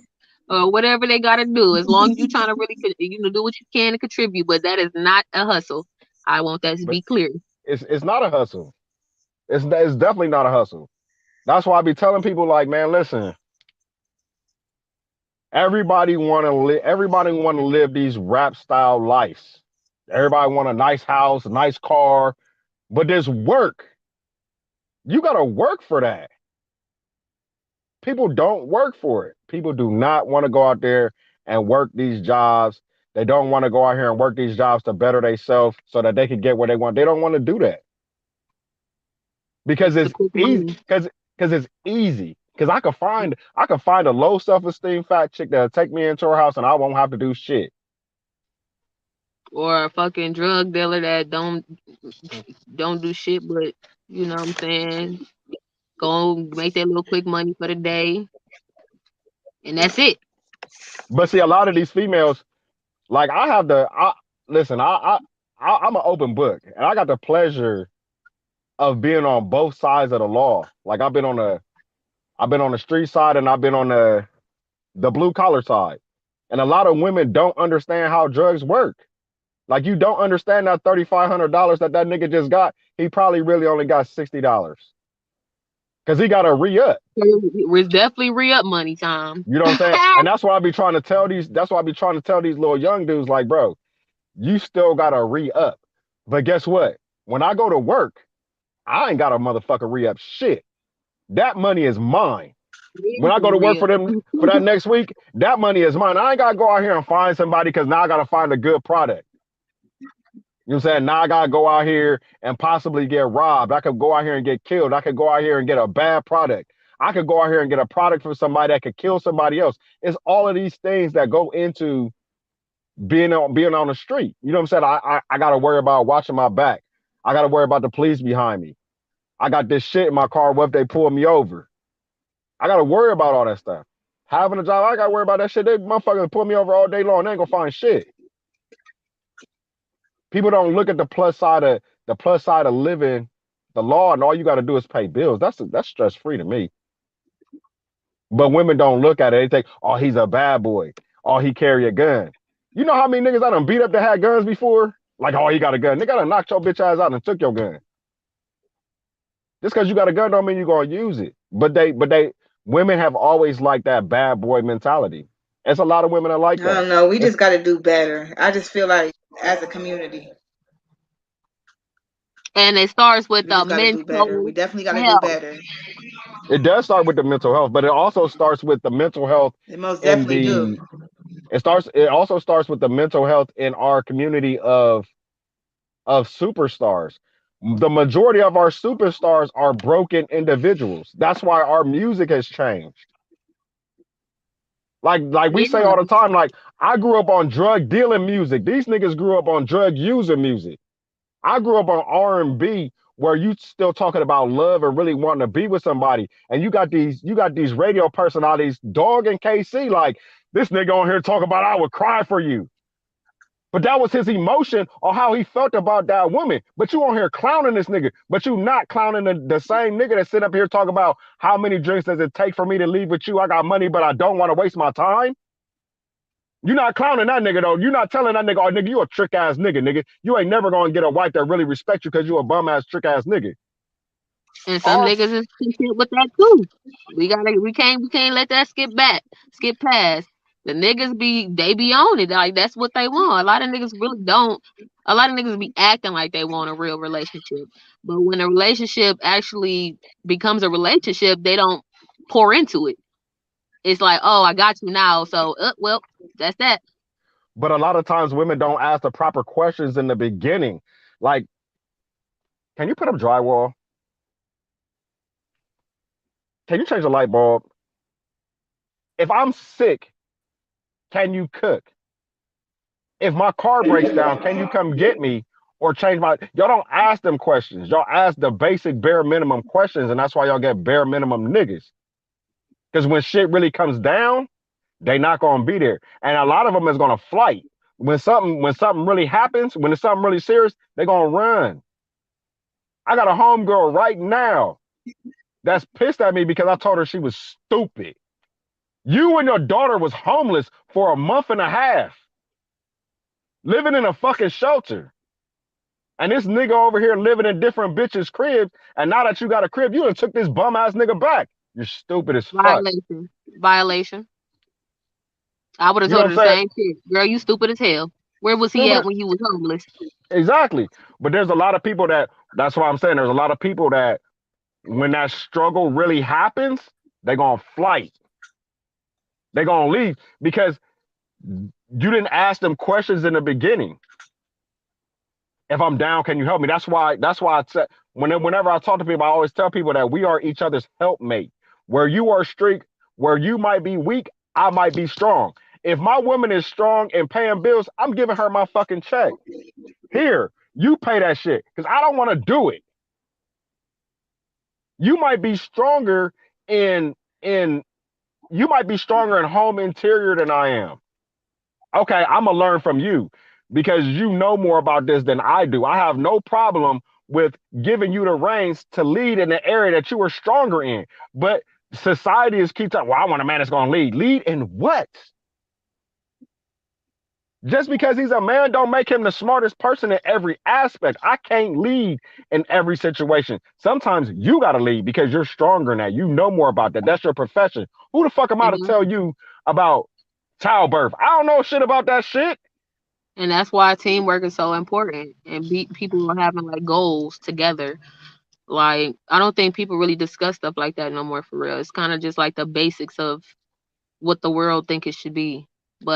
Speaker 3: or whatever they gotta do. As long as you trying to really, do what you can to contribute. But that is not a hustle. I want that to
Speaker 4: But
Speaker 3: be clear.
Speaker 4: it's not a hustle. It's definitely not a hustle. That's why I be telling people like, man, listen. Everybody want to live these rap style lives. Everybody want a nice house, a nice car, but there's work. You gotta work for that. People don't work for it. People do not want to go out there and work these jobs. They don't want to go out here and work these jobs to better themselves so that they can get what they want. They don't want to do that because
Speaker 3: It's the
Speaker 4: it's
Speaker 3: quick
Speaker 4: easy.
Speaker 3: money
Speaker 4: Because it's easy. Because I could find a low self-esteem fat chick that'll take me into her house and I won't have to do shit.
Speaker 3: or a fucking drug dealer that don't do shit, but you know what I'm saying. Go make that little quick money for the day, and that's it.
Speaker 4: But see, a lot of these females, like I have the I listen, I'm an open book and I got the pleasure of being on both sides of the law. Like I've been on the street side and I've been on the blue collar side. And a lot of women don't understand how drugs work. Like you don't understand that $3,500 that nigga just got. He probably really only got $60. because he got to re-up.
Speaker 3: It's definitely re-up money time.
Speaker 4: You know what I'm saying? And that's why I be trying to tell these. That's why I be trying to tell these little young dudes, like, bro, you still got to re-up. But guess what? When I go to work, I ain't got a motherfucker re-up shit. That money is mine. When I go to work for them for that next week, that money is mine. I ain't gotta go out here and find somebody because now I gotta find a good product. You know what I'm saying? Now I gotta go out here and possibly get robbed. I could go out here and get killed. I could go out here and get a bad product. I could go out here and get a product from somebody that could kill somebody else. It's all of these things that go into being on the street. You know what I'm saying? I gotta worry about watching my back. I gotta worry about the police behind me. I got this shit in my car. What if they pull me over? I gotta worry about all that stuff. Having a job, I gotta worry about that shit. They motherfuckers pull me over all day long. They ain't gonna find shit. People don't look at the plus side of living the law, and all you gotta do is pay bills. That's stress free to me. But women don't look at it. They think, oh, he's a bad boy. Oh, he carry a gun. You know how many niggas I done beat up that had guns before? Like, oh, he got a gun. Nigga done knocked your bitch ass out and took your gun. Just because you got a gun don't mean you're gonna use it. But women have always liked that bad boy mentality. There's a lot of women that like that.
Speaker 2: I don't know. We just got to do better. I just feel like as a community.
Speaker 3: And it starts with the
Speaker 2: mental. We definitely got to do better.
Speaker 4: It does start with the mental health, but it also starts with the mental health.
Speaker 2: It most definitely do.
Speaker 4: It also starts with the mental health in our community of superstars. The majority of our superstars are broken individuals. That's why our music has changed. Like we say all the time, like, I grew up on drug dealing music. These niggas grew up on drug user music. I grew up on R&B where you still talking about love and really wanting to be with somebody. And you got these radio personalities, Dog and KC, like, this nigga on here talking about I would cry for you. But that was his emotion or how he felt about that woman. But you on here clowning this nigga. But you not clowning the same nigga that sit up here talking about how many drinks does it take for me to leave with you? I got money, but I don't want to waste my time. You're not clowning that nigga, though. You're not telling that nigga, oh, nigga, you a trick-ass nigga. You ain't never going to get a wife that really respects you because you a bum-ass, trick-ass nigga.
Speaker 3: And some niggas is content with that, too. We can't let that skip past. The niggas they be on it. Like, that's what they want. A lot of niggas really don't. A lot of niggas be acting like they want a real relationship. But when a relationship actually becomes a relationship, they don't pour into it. It's like, oh, I got you now. So, well, that's that.
Speaker 4: But a lot of times women don't ask the proper questions in the beginning. Like, can you put up drywall? Can you change a light bulb? If I'm sick, can you cook? If my car breaks down, can you come get me or change my... Y'all don't ask them questions. Y'all ask the basic bare minimum questions, and that's why y'all get bare minimum niggas. Because when shit really comes down, they not going to be there. And a lot of them is going to flight. When something really happens, when it's something really serious, they're going to run. I got a homegirl right now that's pissed at me because I told her she was stupid. You and your daughter was homeless for a month and a half, living in a fucking shelter. And this nigga over here living in different bitches' cribs, and now that you got a crib, you done took this bum-ass nigga back. You're stupid as fuck.
Speaker 3: Violation. I would have told her the same shit. Girl, you stupid as hell. Where was he at when you was homeless?
Speaker 4: Exactly. But there's a lot of people that's why I'm saying there's a lot of people that when that struggle really happens, they're going to flight. They're going to leave because you didn't ask them questions in the beginning. If I'm down, can you help me? That's why I said, whenever I talk to people, I always tell people that we are each other's helpmate. Where you are strict, where you might be weak, I might be strong. If my woman is strong and paying bills, I'm giving her my fucking check. Here, you pay that shit because I don't want to do it. You might be stronger in home interior than I am. Okay, I'm gonna learn from you because you know more about this than I do. I have no problem with giving you the reins to lead in the area that you are stronger in. But society is keep talking, well, I want a man that's gonna lead. Lead in what? Just because he's a man don't make him the smartest person in every aspect. I can't lead in every situation. Sometimes you got to lead because you're stronger than that. You know more about that. That's your profession. Who the fuck am I to
Speaker 3: Mhm.
Speaker 4: tell you about childbirth? I don't know shit about that shit.
Speaker 3: And that's why teamwork is so important, and people are having like goals together. Like, I don't think people really discuss stuff like that no more for real. It's kind of just like the basics of what the world think it should be,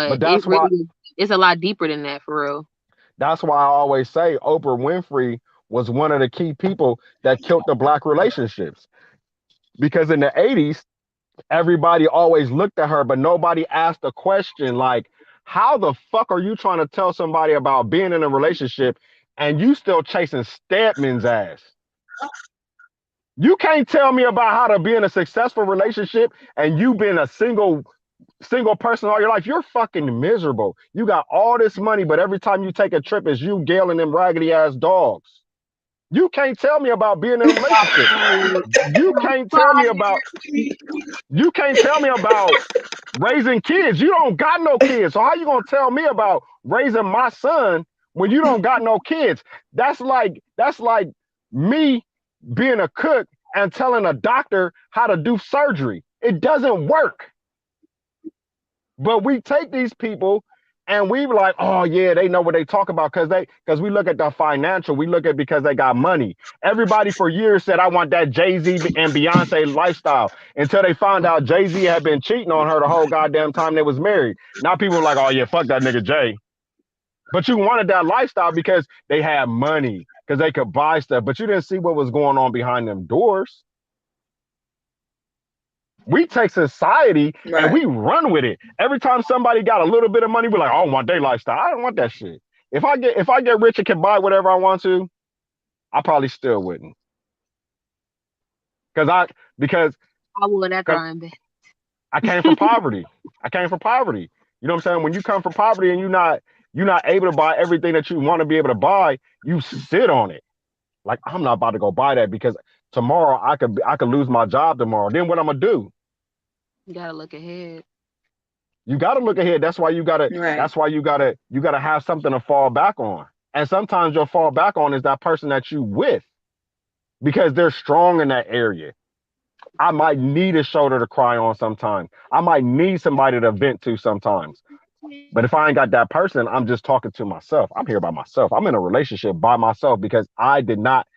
Speaker 4: But
Speaker 3: but it really it's a lot deeper than that for real.
Speaker 4: that's why I always say Oprah Winfrey was one of the key people that killed the black relationships. Because in the 80s, everybody always looked at her, but nobody asked a question like, how the fuck are you trying to tell somebody about being in a relationship and you still chasing Stedman's ass? You can't tell me about how to be in a successful relationship and you been a single person all your life. You're fucking miserable. You got all this money, but every time you take a trip, it's you gailing them raggedy ass dogs. You can't tell me about being in a relationship. You can't tell me about you can't tell me about raising kids. You don't got no kids. So how you gonna tell me about raising my son when you don't got no kids? That's like me being a cook and telling a doctor how to do surgery. It doesn't work. But we take these people and we like, oh yeah, they know what they talk about because we look at the financial, we look at because they got money. Everybody for years said I want that Jay-Z and Beyonce lifestyle until they found out Jay-Z had been cheating on her the whole goddamn time they was married. Now people are like, oh yeah, fuck that nigga Jay. But you wanted that lifestyle because they had money, because they could buy stuff, but you didn't see what was going on behind them doors. We take society and we run with it. Every time somebody got a little bit of money, we're like, oh, I want their lifestyle. I don't want that shit. If I get rich and can buy whatever I want to, I probably still wouldn't. Because I because
Speaker 3: I would after
Speaker 4: because
Speaker 3: I invest.
Speaker 4: I came from poverty. I came from poverty. You know what I'm saying? When you come from poverty and you're not able to buy everything that you want to be able to buy, you sit on it. Like I'm not about to go buy that because tomorrow I could lose my job tomorrow. Then what I'm gonna do?
Speaker 3: You gotta look ahead.
Speaker 4: You got to look ahead. That's why you got to.
Speaker 2: Right.
Speaker 4: That's why you got to have something to fall back on. And sometimes your fall back on is that person that you with because they're strong in that area. I might need a shoulder to cry on sometimes. I might need somebody to vent to sometimes. But if I ain't got that person, I'm just talking to myself. I'm here by myself. I'm in a relationship by myself because I did not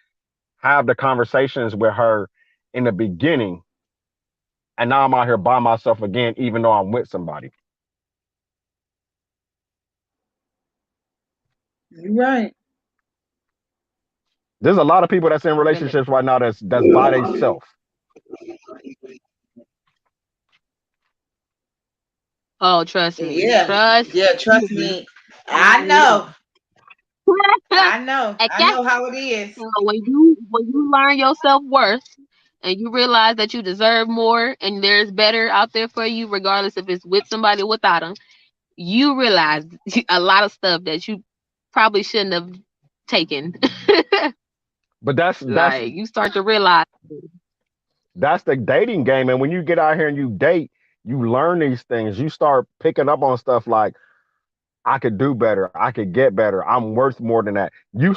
Speaker 4: have the conversations with her in the beginning. And now I'm out here by myself again, even though I'm with somebody.
Speaker 2: You're right.
Speaker 4: There's a lot of people that's in
Speaker 3: And
Speaker 4: relationships right now that's by themselves.
Speaker 3: oh, trust me,
Speaker 2: Yeah.
Speaker 3: trust
Speaker 2: Yeah, trust
Speaker 3: me.
Speaker 2: me. I know. I know. I
Speaker 3: Okay.
Speaker 2: know how it is.
Speaker 3: So when you learn your self worth and you realize that you deserve more and there's better out there for you, regardless if it's with somebody or without them, you realize a lot of stuff that you probably shouldn't have taken.
Speaker 4: But that's
Speaker 3: Like you start to realize.
Speaker 4: that's the dating game. And when you get out here and you date, you learn these things. You start picking up on stuff like I could do better. I could get better. I'm worth more than that. You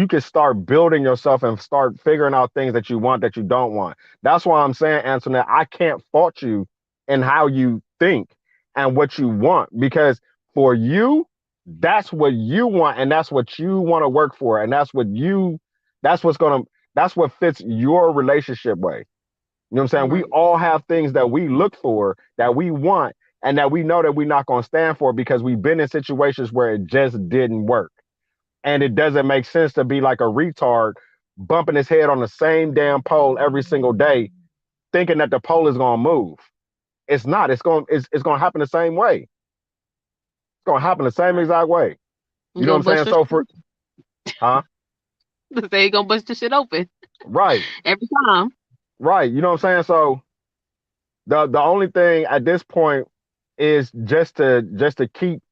Speaker 4: can start building yourself and start figuring out things that you want that you don't want. That's why I'm saying, Antoinette, I can't fault you in how you think and what you want because for you, that's what you want and that's what you want to work for and that's what's gonna that's what fits your relationship way. You know what I'm saying? We
Speaker 3: Mhm.
Speaker 4: all have things that we look for that we want and that we know that we're not going to stand for because we've been in situations where it just didn't work. And it doesn't make sense to be like a retard bumping his head on the same damn pole every single day, thinking that the pole is going to move. It's not. It's going to happen the same way. It's going to happen the same exact way.
Speaker 3: You
Speaker 4: You know what
Speaker 3: gonna
Speaker 4: I'm saying?
Speaker 3: bust your
Speaker 4: So for huh?
Speaker 3: say you gonna bust your shit open
Speaker 4: Right.
Speaker 3: every time.
Speaker 4: Right. You know what I'm saying? So the only thing at this point is just to keep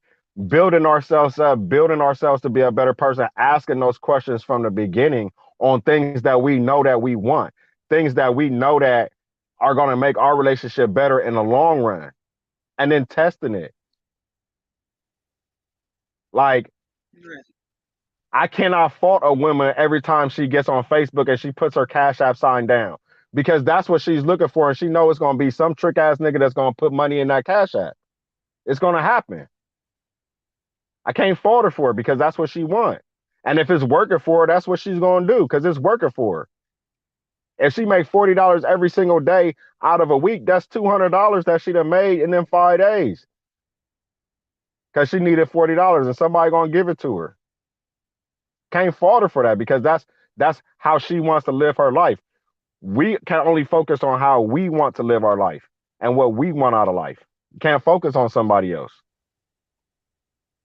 Speaker 4: building ourselves up, building ourselves to be a better person, asking those questions from the beginning on things that we know that we want, things that we know that are going to make our relationship better in the long run, and then testing it. Like,
Speaker 2: Right.
Speaker 4: I cannot fault a woman every time she gets on Facebook and she puts her Cash App sign down because that's what she's looking for. And she knows it's going to be some trick ass nigga that's going to put money in that Cash App. It's going to happen. I can't fault her for it because that's what she wants. And if it's working for her, that's what she's going to do because it's working for her. If she make $40 every single day out of a week, that's $200 that she done made in them 5 days because she needed $40 and somebody going to give it to her. Can't fault her for that because that's how she wants to live her life. We can only focus on how we want to live our life and what we want out of life. Can't focus on somebody else.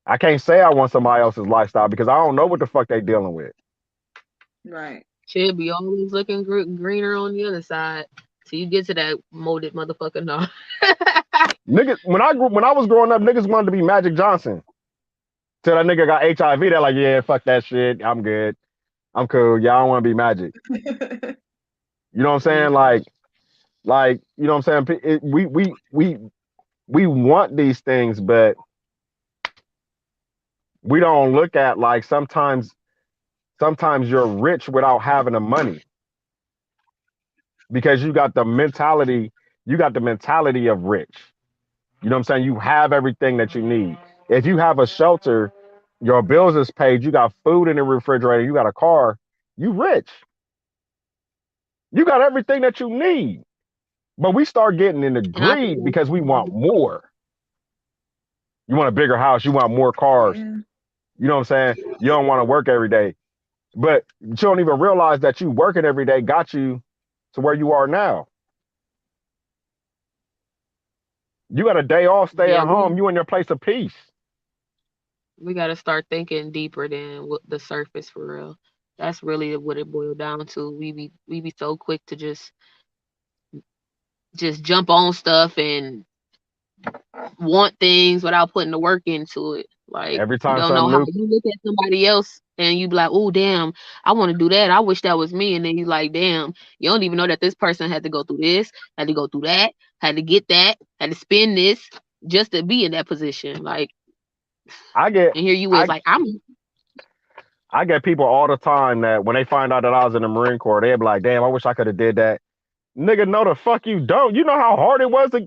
Speaker 4: I can't say I want somebody else's lifestyle because I don't know what the fuck they dealing with.
Speaker 2: Right.
Speaker 3: Should be always looking greener on the other side till you get to that molded motherfucker. No.
Speaker 4: Niggas, when I was growing up, niggas wanted to be Magic Johnson. Till that nigga got HIV, they're like, yeah, fuck that shit. I'm good. I'm cool. Yeah, I don't want to be Magic. You know what I'm saying? Like, you know what I'm saying? We want these things, but we don't look at like sometimes you're rich without having the money because you got the mentality of rich. You know what I'm saying? You have everything that you need. If you have a shelter, your bills is paid, you got food in the refrigerator, you got a car, you rich. You got everything that you need. But we start getting into
Speaker 3: And I think
Speaker 4: greed because we want more. You want a bigger house, you want more cars.
Speaker 2: Yeah.
Speaker 4: You know what I'm saying? You don't want to work every day. But you don't even realize that you working every day got you to where you are now. You got a day off, stay
Speaker 3: yeah,
Speaker 4: at home, you in your place of peace.
Speaker 3: we got to start thinking deeper than what the surface for real. That's really what it boiled down to. We be so quick to just jump on stuff and want things without putting the work into it. Like,
Speaker 4: Every
Speaker 3: you
Speaker 4: time
Speaker 3: don't know
Speaker 4: something
Speaker 3: how
Speaker 4: new,
Speaker 3: you look at somebody else and you be like, oh damn, I want to do that. I wish that was me. And then you like, damn, you don't even know that this person had to go through this, had to go through that, had to get that, had to spend this just to be in that position. Like,
Speaker 4: I get
Speaker 3: and here you is
Speaker 4: I
Speaker 3: like, I'm
Speaker 4: I get people all the time that when they find out that I was in the Marine Corps, they be like, damn, I wish I could have did that. Nigga, no the fuck you don't. You know how hard it was to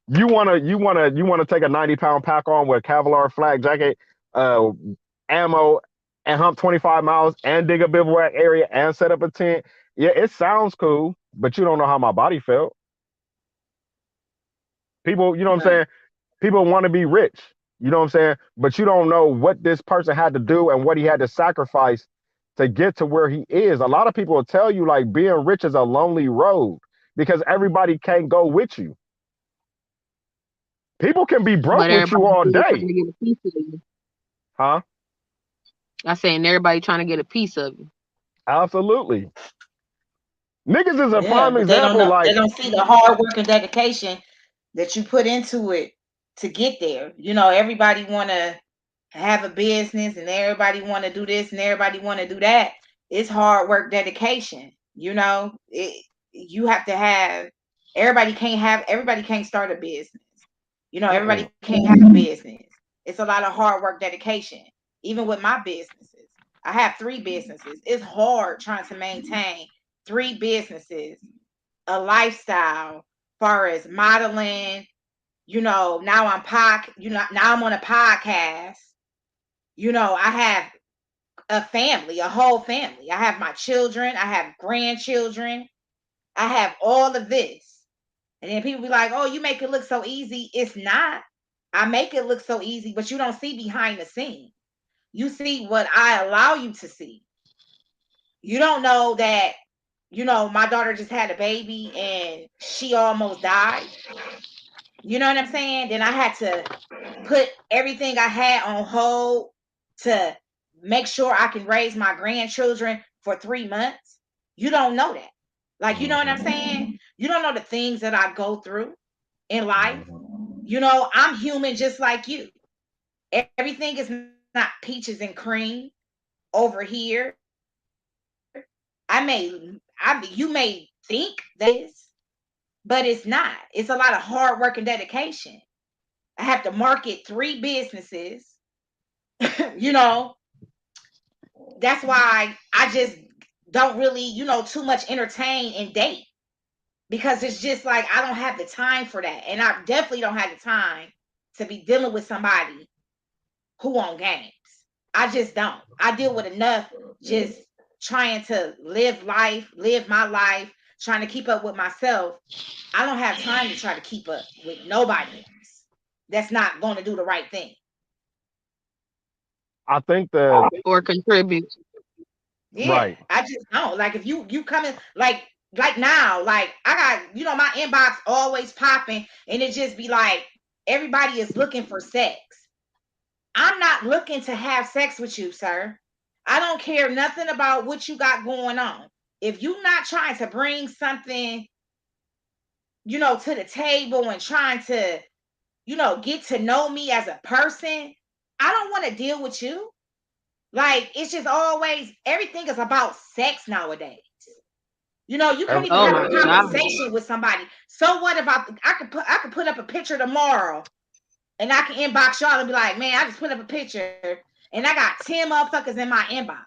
Speaker 4: you wanna take a 90-pound pack on with a Kevlar flak jacket, uh, ammo, and hump 25 miles and dig a bivouac area and set up a tent. Yeah, it sounds cool, but you don't know how my body felt. People, you know what I'm
Speaker 2: Right.
Speaker 4: saying? People want to be rich, you know what I'm saying? But you don't know what this person had to do and what he had to sacrifice to get to where he is. A lot of people will tell you like being rich is a lonely road because everybody can't go with you. People can be broke
Speaker 3: but
Speaker 4: with you
Speaker 3: everybody
Speaker 4: all
Speaker 3: still trying
Speaker 4: day,
Speaker 3: to get a piece of you.
Speaker 4: huh?
Speaker 3: I saying everybody trying to get a piece of you.
Speaker 4: Absolutely. Niggas is a
Speaker 2: Yeah,
Speaker 4: prime
Speaker 2: but they don't
Speaker 4: example.
Speaker 2: know. They
Speaker 4: Like,
Speaker 2: don't see the hard work and dedication that you put into it to get there. You know, everybody want to have a business, and everybody want to do this, and everybody want to do that. It's hard work, dedication. You know, you have to have. Everybody can't start a business. You know,
Speaker 4: mm-mm.
Speaker 2: everybody can't have a business. It's a lot of hard work, dedication. Even with my businesses, I have 3 businesses. It's hard trying to maintain 3 businesses, a lifestyle, far as modeling. You know, now now I'm on a podcast. You know, I have a family, a whole family. I have my children, I have grandchildren, I have all of this. And then people be like, oh, you make it look so easy. It's not. I make it look so easy, but you don't see behind the scene. You see what I allow you to see. You don't know that, you know, my daughter just had a baby and she almost died. You know what I'm saying? Then I had to put everything I had on hold to make sure I can raise my grandchildren for 3 months. You don't know that. Like, you know what I'm
Speaker 4: Mhm,
Speaker 2: saying? You don't know the things that I go through in life.
Speaker 4: mhm.
Speaker 2: You know, I'm human just like you. Everything is not peaches and cream over here. You may think that is, but it's not. It's a lot of hard work and dedication. I have to market 3 businesses. You know, that's why I just don't really, too much entertain and date, because it's just like I don't have the time for that. And I definitely don't have the time to be dealing with somebody who on games. I just don't. I deal with enough just trying to live my life, trying to keep up with myself. I don't have time to try to keep up with nobody else that's not going to do the right thing.
Speaker 4: I think that
Speaker 3: or contribute.
Speaker 2: Yeah,
Speaker 4: right.
Speaker 2: I just don't. Like if you coming like now, like I got, my inbox always popping, and it just be like everybody is looking for sex. I'm not looking to have sex with you, sir. I don't care nothing about what you got going on. If you're not trying to bring something, to the table and trying to, get to know me as a person, I don't want to deal with you. Like, it's just always, everything is about sex nowadays. You can't even
Speaker 3: Oh
Speaker 2: have
Speaker 3: my
Speaker 2: a
Speaker 3: god.
Speaker 2: conversation with somebody. So what about I could put up a picture tomorrow, and I can inbox y'all and be like, man, I just put up a picture and I got 10 motherfuckers in my inbox.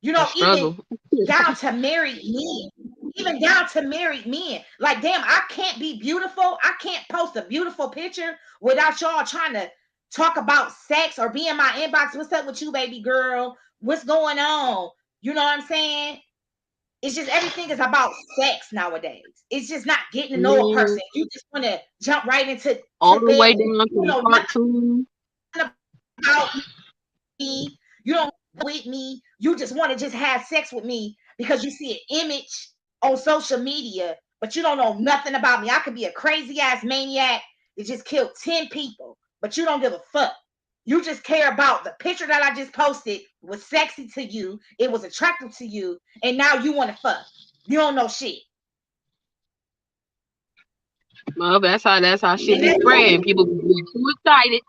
Speaker 3: A
Speaker 2: Even
Speaker 3: struggle.
Speaker 2: down to married men. Even down to married men. Like, damn, I can't be beautiful. I can't post a beautiful picture without y'all trying to talk about sex or be in my inbox. What's up with you, baby girl? What's going on? You know what I'm saying? It's just everything is about sex nowadays. It's just not getting to know a person. You just want to jump right into
Speaker 3: All the
Speaker 2: bed.
Speaker 3: way down to the
Speaker 2: Nothing
Speaker 3: cartoon.
Speaker 2: about me. You don't with me. You just want to just have sex with me because you see an image on social media, but you don't know nothing about me. I could be a crazy ass maniac that just killed 10 people, but you don't give a fuck. You just care about the picture that I just posted was sexy to you. It was attractive to you. And now you want to fuck. You don't know shit.
Speaker 3: Well, that's how shit be spreading. People be getting too excited.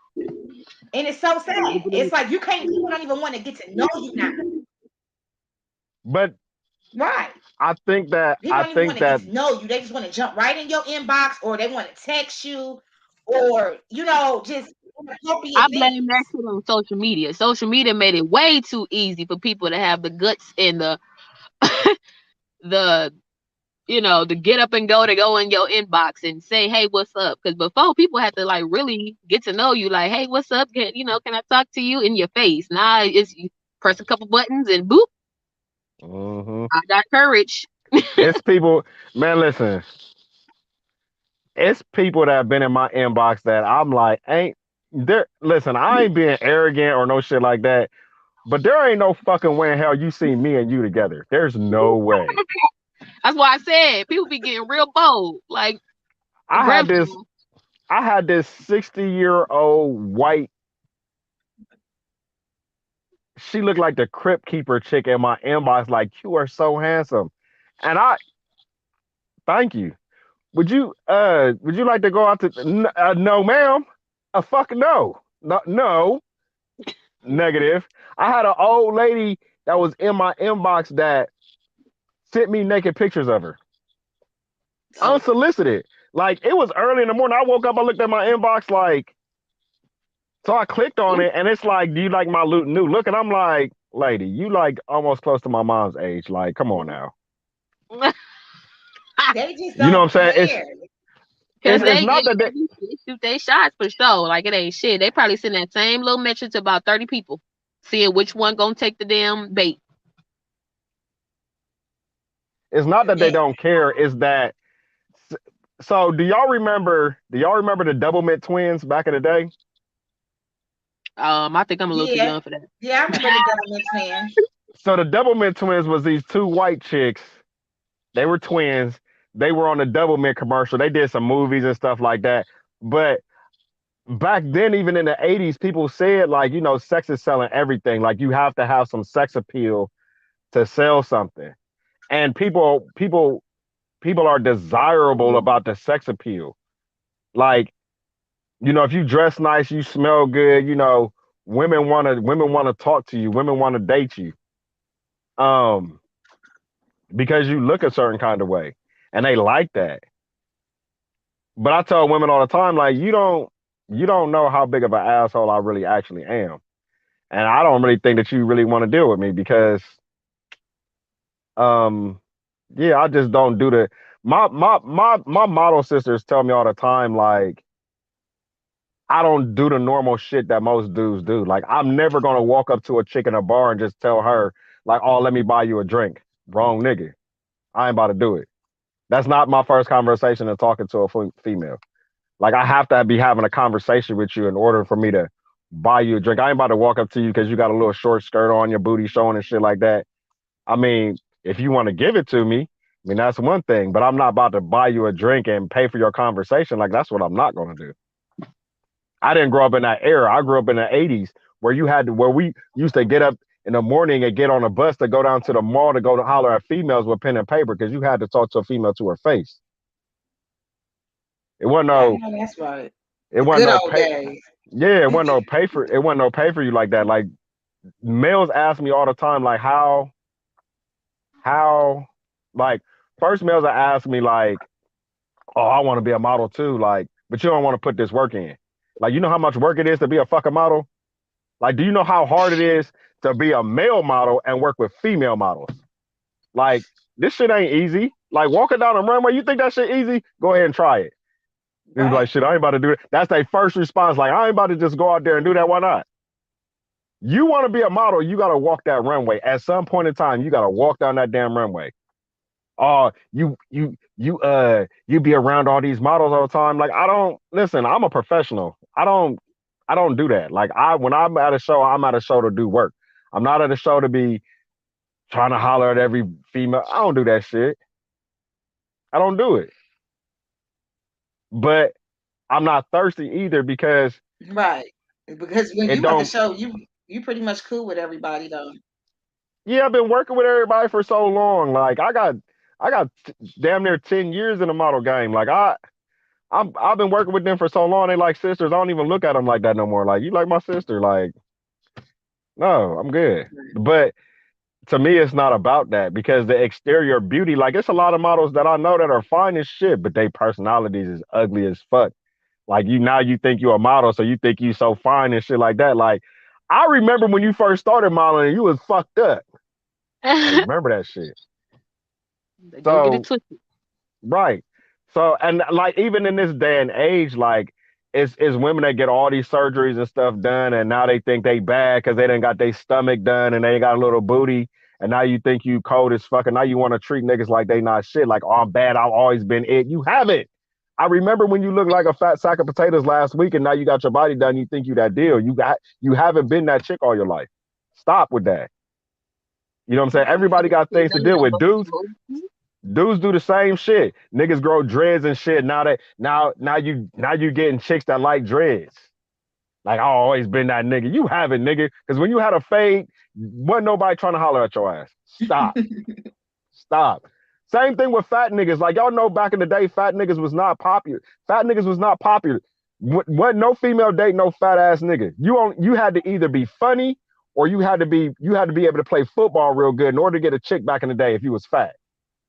Speaker 2: And it's so sad.
Speaker 3: People
Speaker 2: It's like people don't even want to get to know you now.
Speaker 4: But
Speaker 2: Right.
Speaker 4: I think that
Speaker 2: People don't even want to get to know you. They just want to jump right in your inbox, or they want to text you, or just
Speaker 3: I
Speaker 2: inappropriate
Speaker 3: blame that
Speaker 2: things.
Speaker 3: shit on social media. Social media made it way too easy for people to have the guts and the to get up and go in your inbox and say, hey, what's up? Because before, people had to like really get to know you, like, hey, what's up? Can I talk to you in your face? Now it's you press a couple buttons and boop,
Speaker 4: hmm
Speaker 3: I got courage.
Speaker 4: it's people, man, listen, it's people that have been in my inbox that I'm like, ain't there, listen, I ain't being arrogant or no shit like that, but there ain't no fucking way in hell you see me and you together. There's no way.
Speaker 3: That's why I said people be getting real bold, like
Speaker 4: I had
Speaker 3: grandpa.
Speaker 4: this, I had this 60-year-old white, she looked like the crypt keeper chick in my inbox, like, you are so handsome. And thank you. Would you like to go out to, no, ma'am. A fuck no. No, no, negative. I had an old lady that was in my inbox that sent me naked pictures of her. Unsolicited. Like, it was early in the morning. I woke up, I looked at my inbox, like, so I clicked on it, and it's like, do you like my new look? And I'm like, lady, you like almost close to my mom's age. Like, come on now.
Speaker 2: They just
Speaker 4: You know what
Speaker 2: don't
Speaker 4: I'm saying?
Speaker 2: care.
Speaker 3: Cause
Speaker 4: It's
Speaker 3: they,
Speaker 4: not that
Speaker 3: they shoot they shots for sure. Like it ain't shit. They probably send that same little message to about 30 people, seeing which one gonna take the damn bait.
Speaker 4: it's not that they
Speaker 2: Yeah,
Speaker 4: don't care. It's that. So do y'all remember the Double Mint twins back in the day?
Speaker 3: I think I'm a little too
Speaker 2: yeah,
Speaker 3: young for that.
Speaker 2: yeah. I remember the government twins.
Speaker 4: So the Double Mint twins was these two white chicks. They were twins. They were on the Double Mint commercial. They did some movies and stuff like that. But back then, even in the 80s, people said, like, sex is selling everything. Like, you have to have some sex appeal to sell something. And people are desirable about the sex appeal. Like, if you dress nice, you smell good, women want to talk to you, women want to date you. Um, because you look a certain kind of way, and they like that. But I tell women all the time, like, you don't know how big of an asshole I really actually am. And I don't really think that you really want to deal with me because um yeah, I just don't do the my model sisters tell me all the time like I don't do the normal shit that most dudes do. Like I'm never gonna walk up to a chick in a bar and just tell her like, "Oh, let me buy you a drink." Wrong nigga. I ain't about to do it. That's not my first conversation of talking to a female. Like I have to be having a conversation with you in order for me to buy you a drink. I ain't about to walk up to you because you got a little short skirt on, your booty showing and shit like that. I mean, if you want to give it to me, I mean that's one thing. But I'm not about to buy you a drink and pay for your conversation. Like that's what I'm not gonna do. I didn't grow up in that era. I grew up in the '80s where where we used to get up in the morning and get on a bus to go down to the mall to go to holler at females with pen and paper because you had to talk to a female to her face. It wasn't
Speaker 2: I
Speaker 4: no.
Speaker 2: know that's right.
Speaker 4: It
Speaker 2: The
Speaker 4: wasn't
Speaker 2: good
Speaker 4: no
Speaker 2: old
Speaker 4: pay.
Speaker 2: days.
Speaker 4: Yeah, it wasn't no pay for. It wasn't no pay for you like that. Like males ask me all the time, like how, like first males that ask me like, oh, I want to be a model too, like, but you don't want to put this work in. Like, you know how much work it is to be a fucking model? Like, do you know how hard it is to be a male model and work with female models? Like, this shit ain't easy. Like, walking down the runway, you think that shit easy? Go ahead and try it. Right. Be like, shit, I ain't about to do it. That's their first response. Like, I ain't about to just go out there and do that. Why not? You want to be a model, you got to walk that runway. At some point in time, you got to walk down that damn runway. Oh, you be around all these models all the time. Like, I don't listen, I'm a professional. I don't do that. Like when I'm at a show, I'm at a show to do work. I'm not at a show to be trying to holler at every female. I don't do that shit. I don't do it. But I'm not thirsty either because
Speaker 2: right. Because when you at the show, you pretty much cool with everybody though.
Speaker 4: Yeah, I've been working with everybody for so long. Like I got damn near 10 years in the model game. Like I've been working with them for so long. They like sisters. I don't even look at them like that no more. Like you like my sister. Like no, I'm good. But to me, it's not about that because the exterior beauty, like it's a lot of models that I know that are fine as shit, but they personalities is ugly as fuck. Like you think you're a model, so you think you so fine and shit like that. Like I remember when you first started modeling, you was fucked up. I remember that shit.
Speaker 3: Don't get it twisted.
Speaker 4: Right. So and like even in this day and age, like it's women that get all these surgeries and stuff done, and now they think they bad because they done got their stomach done and they got a little booty, and now you think you cold as fuck, and now you want to treat niggas like they not shit. Like, oh, I'm bad. I've always been it. You haven't. I remember when you looked like a fat sack of potatoes last week, and now you got your body done. You think you that deal. You haven't been that chick all your life. Stop with that. You know what I'm saying? Everybody got things to deal with. Dudes do the same shit. Niggas grow dreads and shit. Now you getting chicks that like dreads. Like I always been that nigga. You haven't, nigga. Because when you had a fade, wasn't nobody trying to holler at your ass. Stop. Stop. Same thing with fat niggas. Like y'all know back in the day, fat niggas was not popular. Fat niggas was not popular. What no female date, no fat ass nigga. You had to either be funny or you had to be able to play football real good in order to get a chick back in the day if you was fat.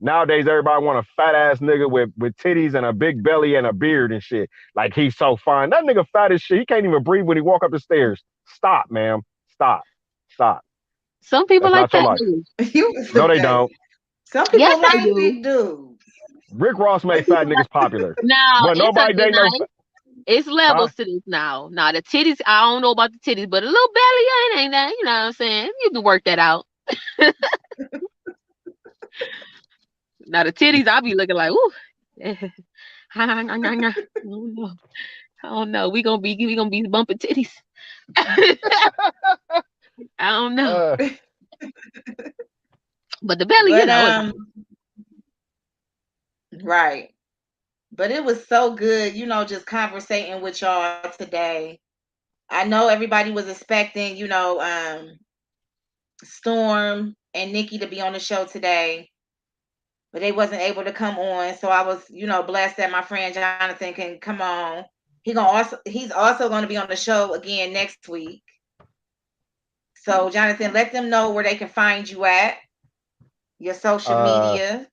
Speaker 4: Nowadays, everybody want a fat ass nigga with titties and a big belly and a beard and shit. Like he's so fine. That nigga fat as shit. He can't even breathe when he walk up the stairs. Stop, ma'am. Stop. Stop.
Speaker 3: Some people
Speaker 4: That's
Speaker 3: like that.
Speaker 4: No, they don't.
Speaker 2: Some people like big dudes.
Speaker 4: Rick Ross made fat niggas popular.
Speaker 3: Now,
Speaker 4: but nobody they know.
Speaker 3: It's levels to this now. Now the titties, I don't know about the titties, but a little belly ain't that. You know what I'm saying? You can work that out. Now the titties, I'll be looking like, ooh. I don't know. We gonna be bumping titties. I don't know. But the belly, you know.
Speaker 2: Right. But it was so good, just conversating with y'all today. I know everybody was expecting, Storm and Nikki to be on the show today, but they wasn't able to come on. So I was, blessed that my friend Jonathan can come on. He's also going to be on the show again next week. So Jonathan, let them know where they can find you at, your social media.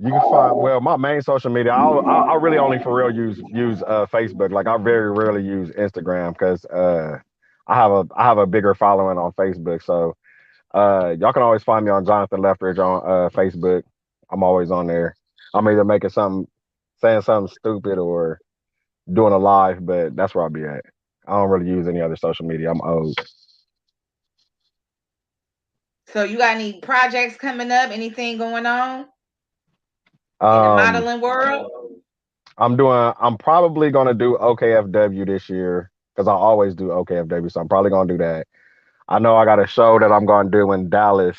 Speaker 4: You can find my main social media. I really only for real use Facebook. Like I very rarely use Instagram because I have a bigger following on Facebook. So y'all can always find me on Jonathan Leftridge on Facebook. I'm always on there. I'm either making something, saying something stupid, or doing a live, but that's where I'll be at. I don't really use any other social media. I'm old.
Speaker 2: So you got any projects coming up? Anything going on in the
Speaker 4: Um,
Speaker 2: modeling world?
Speaker 4: I'm probably gonna do OKFW this year because I always do OKFW, so I'm probably gonna do that. I know I got a show that I'm gonna do in Dallas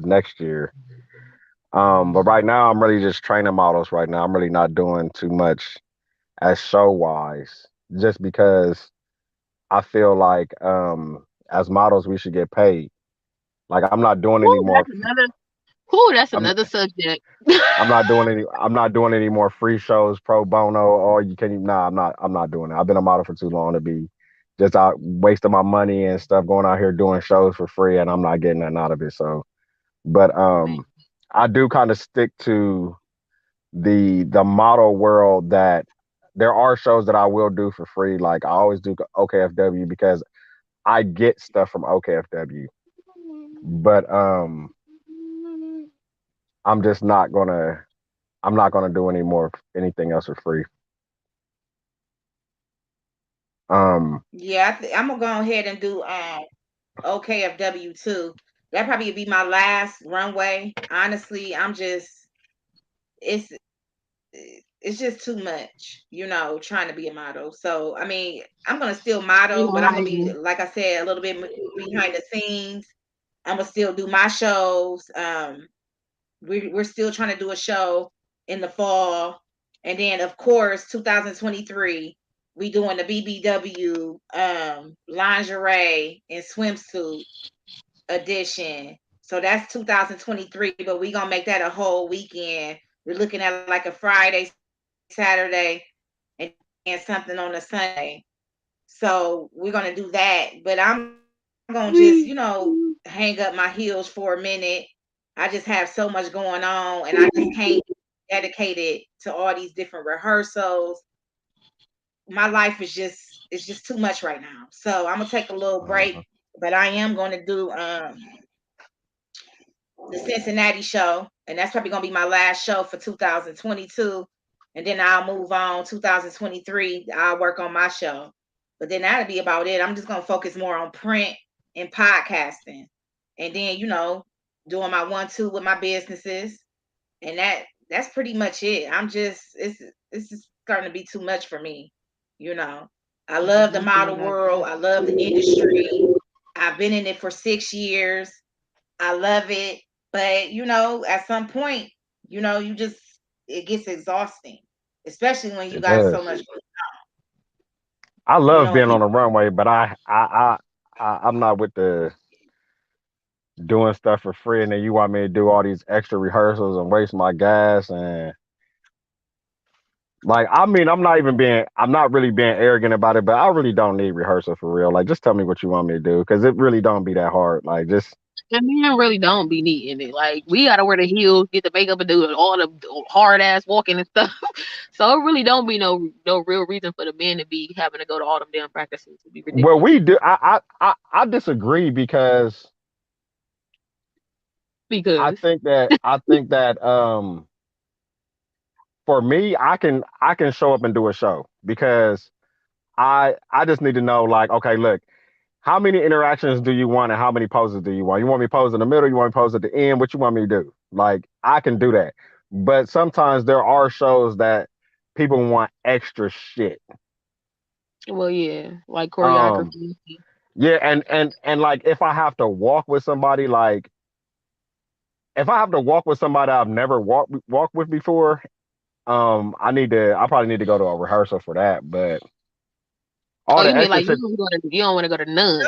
Speaker 4: next year. But right now I'm really just training models right now. I'm really not doing too much as show wise, just because I feel like as models we should get paid. Like I'm not doing any
Speaker 3: Ooh,
Speaker 4: more.
Speaker 3: that's another. Ooh, that's
Speaker 4: I'm
Speaker 3: another subject.
Speaker 4: I'm not doing any more free shows pro bono, or you can't even. Nah, I'm not doing it. I've been a model for too long to be just out wasting my money and stuff, going out here doing shows for free, and I'm not getting nothing out of it. So, but
Speaker 3: Man.
Speaker 4: I do kind of stick to the model world, that there are shows that I will do for free. Like I always do OKFW because I get stuff from OKFW, but I'm just not gonna I'm not gonna do anything else for free.
Speaker 2: Yeah, I'm gonna go ahead and do OKFW too. That probably be my last runway. Honestly, it's it's just too much, trying to be a model. So I mean, I'm gonna still model, but I'm gonna be, like I said, a little bit behind the scenes. I'm gonna still do my shows. We're still trying to do a show in the fall, and then of course 2023 we doing the BBW lingerie and swimsuit edition. So that's 2023, but we gonna make that a whole weekend. We're looking at like a Friday, Saturday, and something on a Sunday. So we're gonna do that. But I'm gonna just, hang up my heels for a minute. I just have so much going on, and I just can't be dedicated to all these different rehearsals. My life is just it's just too much right now. So I'm gonna take a little break, but I am gonna do the Cincinnati show, and that's probably gonna be my last show for 2022. And then I'll move on 2023. I'll work on my show, but then that'll be about it. I'm just gonna focus more on print and podcasting, and then doing my 1-2 with my businesses, and that's pretty much it. It's just starting to be too much for me. You know, I love the model world. I love the industry. I've been in it for 6 years. I love it. But at some point, you just it gets exhausting, especially when you
Speaker 4: It
Speaker 2: got so
Speaker 4: does.
Speaker 2: much,
Speaker 4: I love
Speaker 2: and
Speaker 4: being on
Speaker 2: people.
Speaker 4: the runway, but I'm not with the doing stuff for free, and then you want me to do all these extra rehearsals and waste my gas. And like, I mean, I'm not really being arrogant about it, but I really don't need rehearsal for real. Like, just tell me what you want me to do, because it really don't be that hard. Like, just
Speaker 3: And men really don't be needing it. Like we gotta wear the heels, get the makeup, and do all the hard ass walking and stuff. So it really don't be no real reason for the men to be having to go to all them damn practices. To be
Speaker 4: well,
Speaker 3: ridiculous.
Speaker 4: we do. I disagree because
Speaker 3: Because
Speaker 4: I think that for me, I can show up and do a show because I just need to know, like, okay, look, how many interactions do you want and how many poses do you want? You want me to pose in the middle? You want me to pose at the end? What you want me to do? Like, I can do that. But sometimes there are shows that people want extra shit.
Speaker 3: well, yeah, like
Speaker 4: Um,
Speaker 3: choreography.
Speaker 4: yeah, and like if I have to walk with somebody, like if I have to walk with somebody I've never walked with before, I probably need to go to a rehearsal for that. But
Speaker 3: Oh,
Speaker 4: all
Speaker 3: you
Speaker 4: the
Speaker 3: mean
Speaker 4: extra
Speaker 3: like
Speaker 4: shit,
Speaker 3: you don't want to go to none?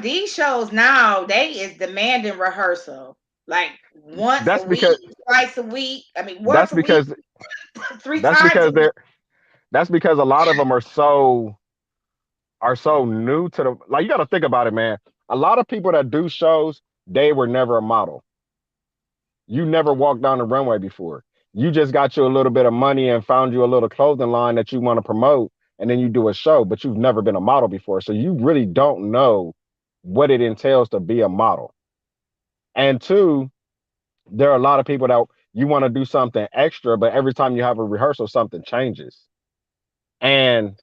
Speaker 2: These shows now they is demanding rehearsal like once a
Speaker 4: that's
Speaker 2: week,
Speaker 4: because
Speaker 2: twice a week. I mean,
Speaker 4: that's
Speaker 2: once a week,
Speaker 4: because
Speaker 2: three
Speaker 4: that's
Speaker 2: times a
Speaker 4: because
Speaker 2: week.
Speaker 4: a lot of them are so new to the, like, you got to think about it, man. A lot of people that do shows, they were never a model. You never walked down the runway before. You just got you a little bit of money and found you a little clothing line that you want to promote, and then you do a show, but you've never been a model before. So you really don't know what it entails to be a model. And two, there are a lot of people that you want to do something extra, but every time you have a rehearsal, something changes. And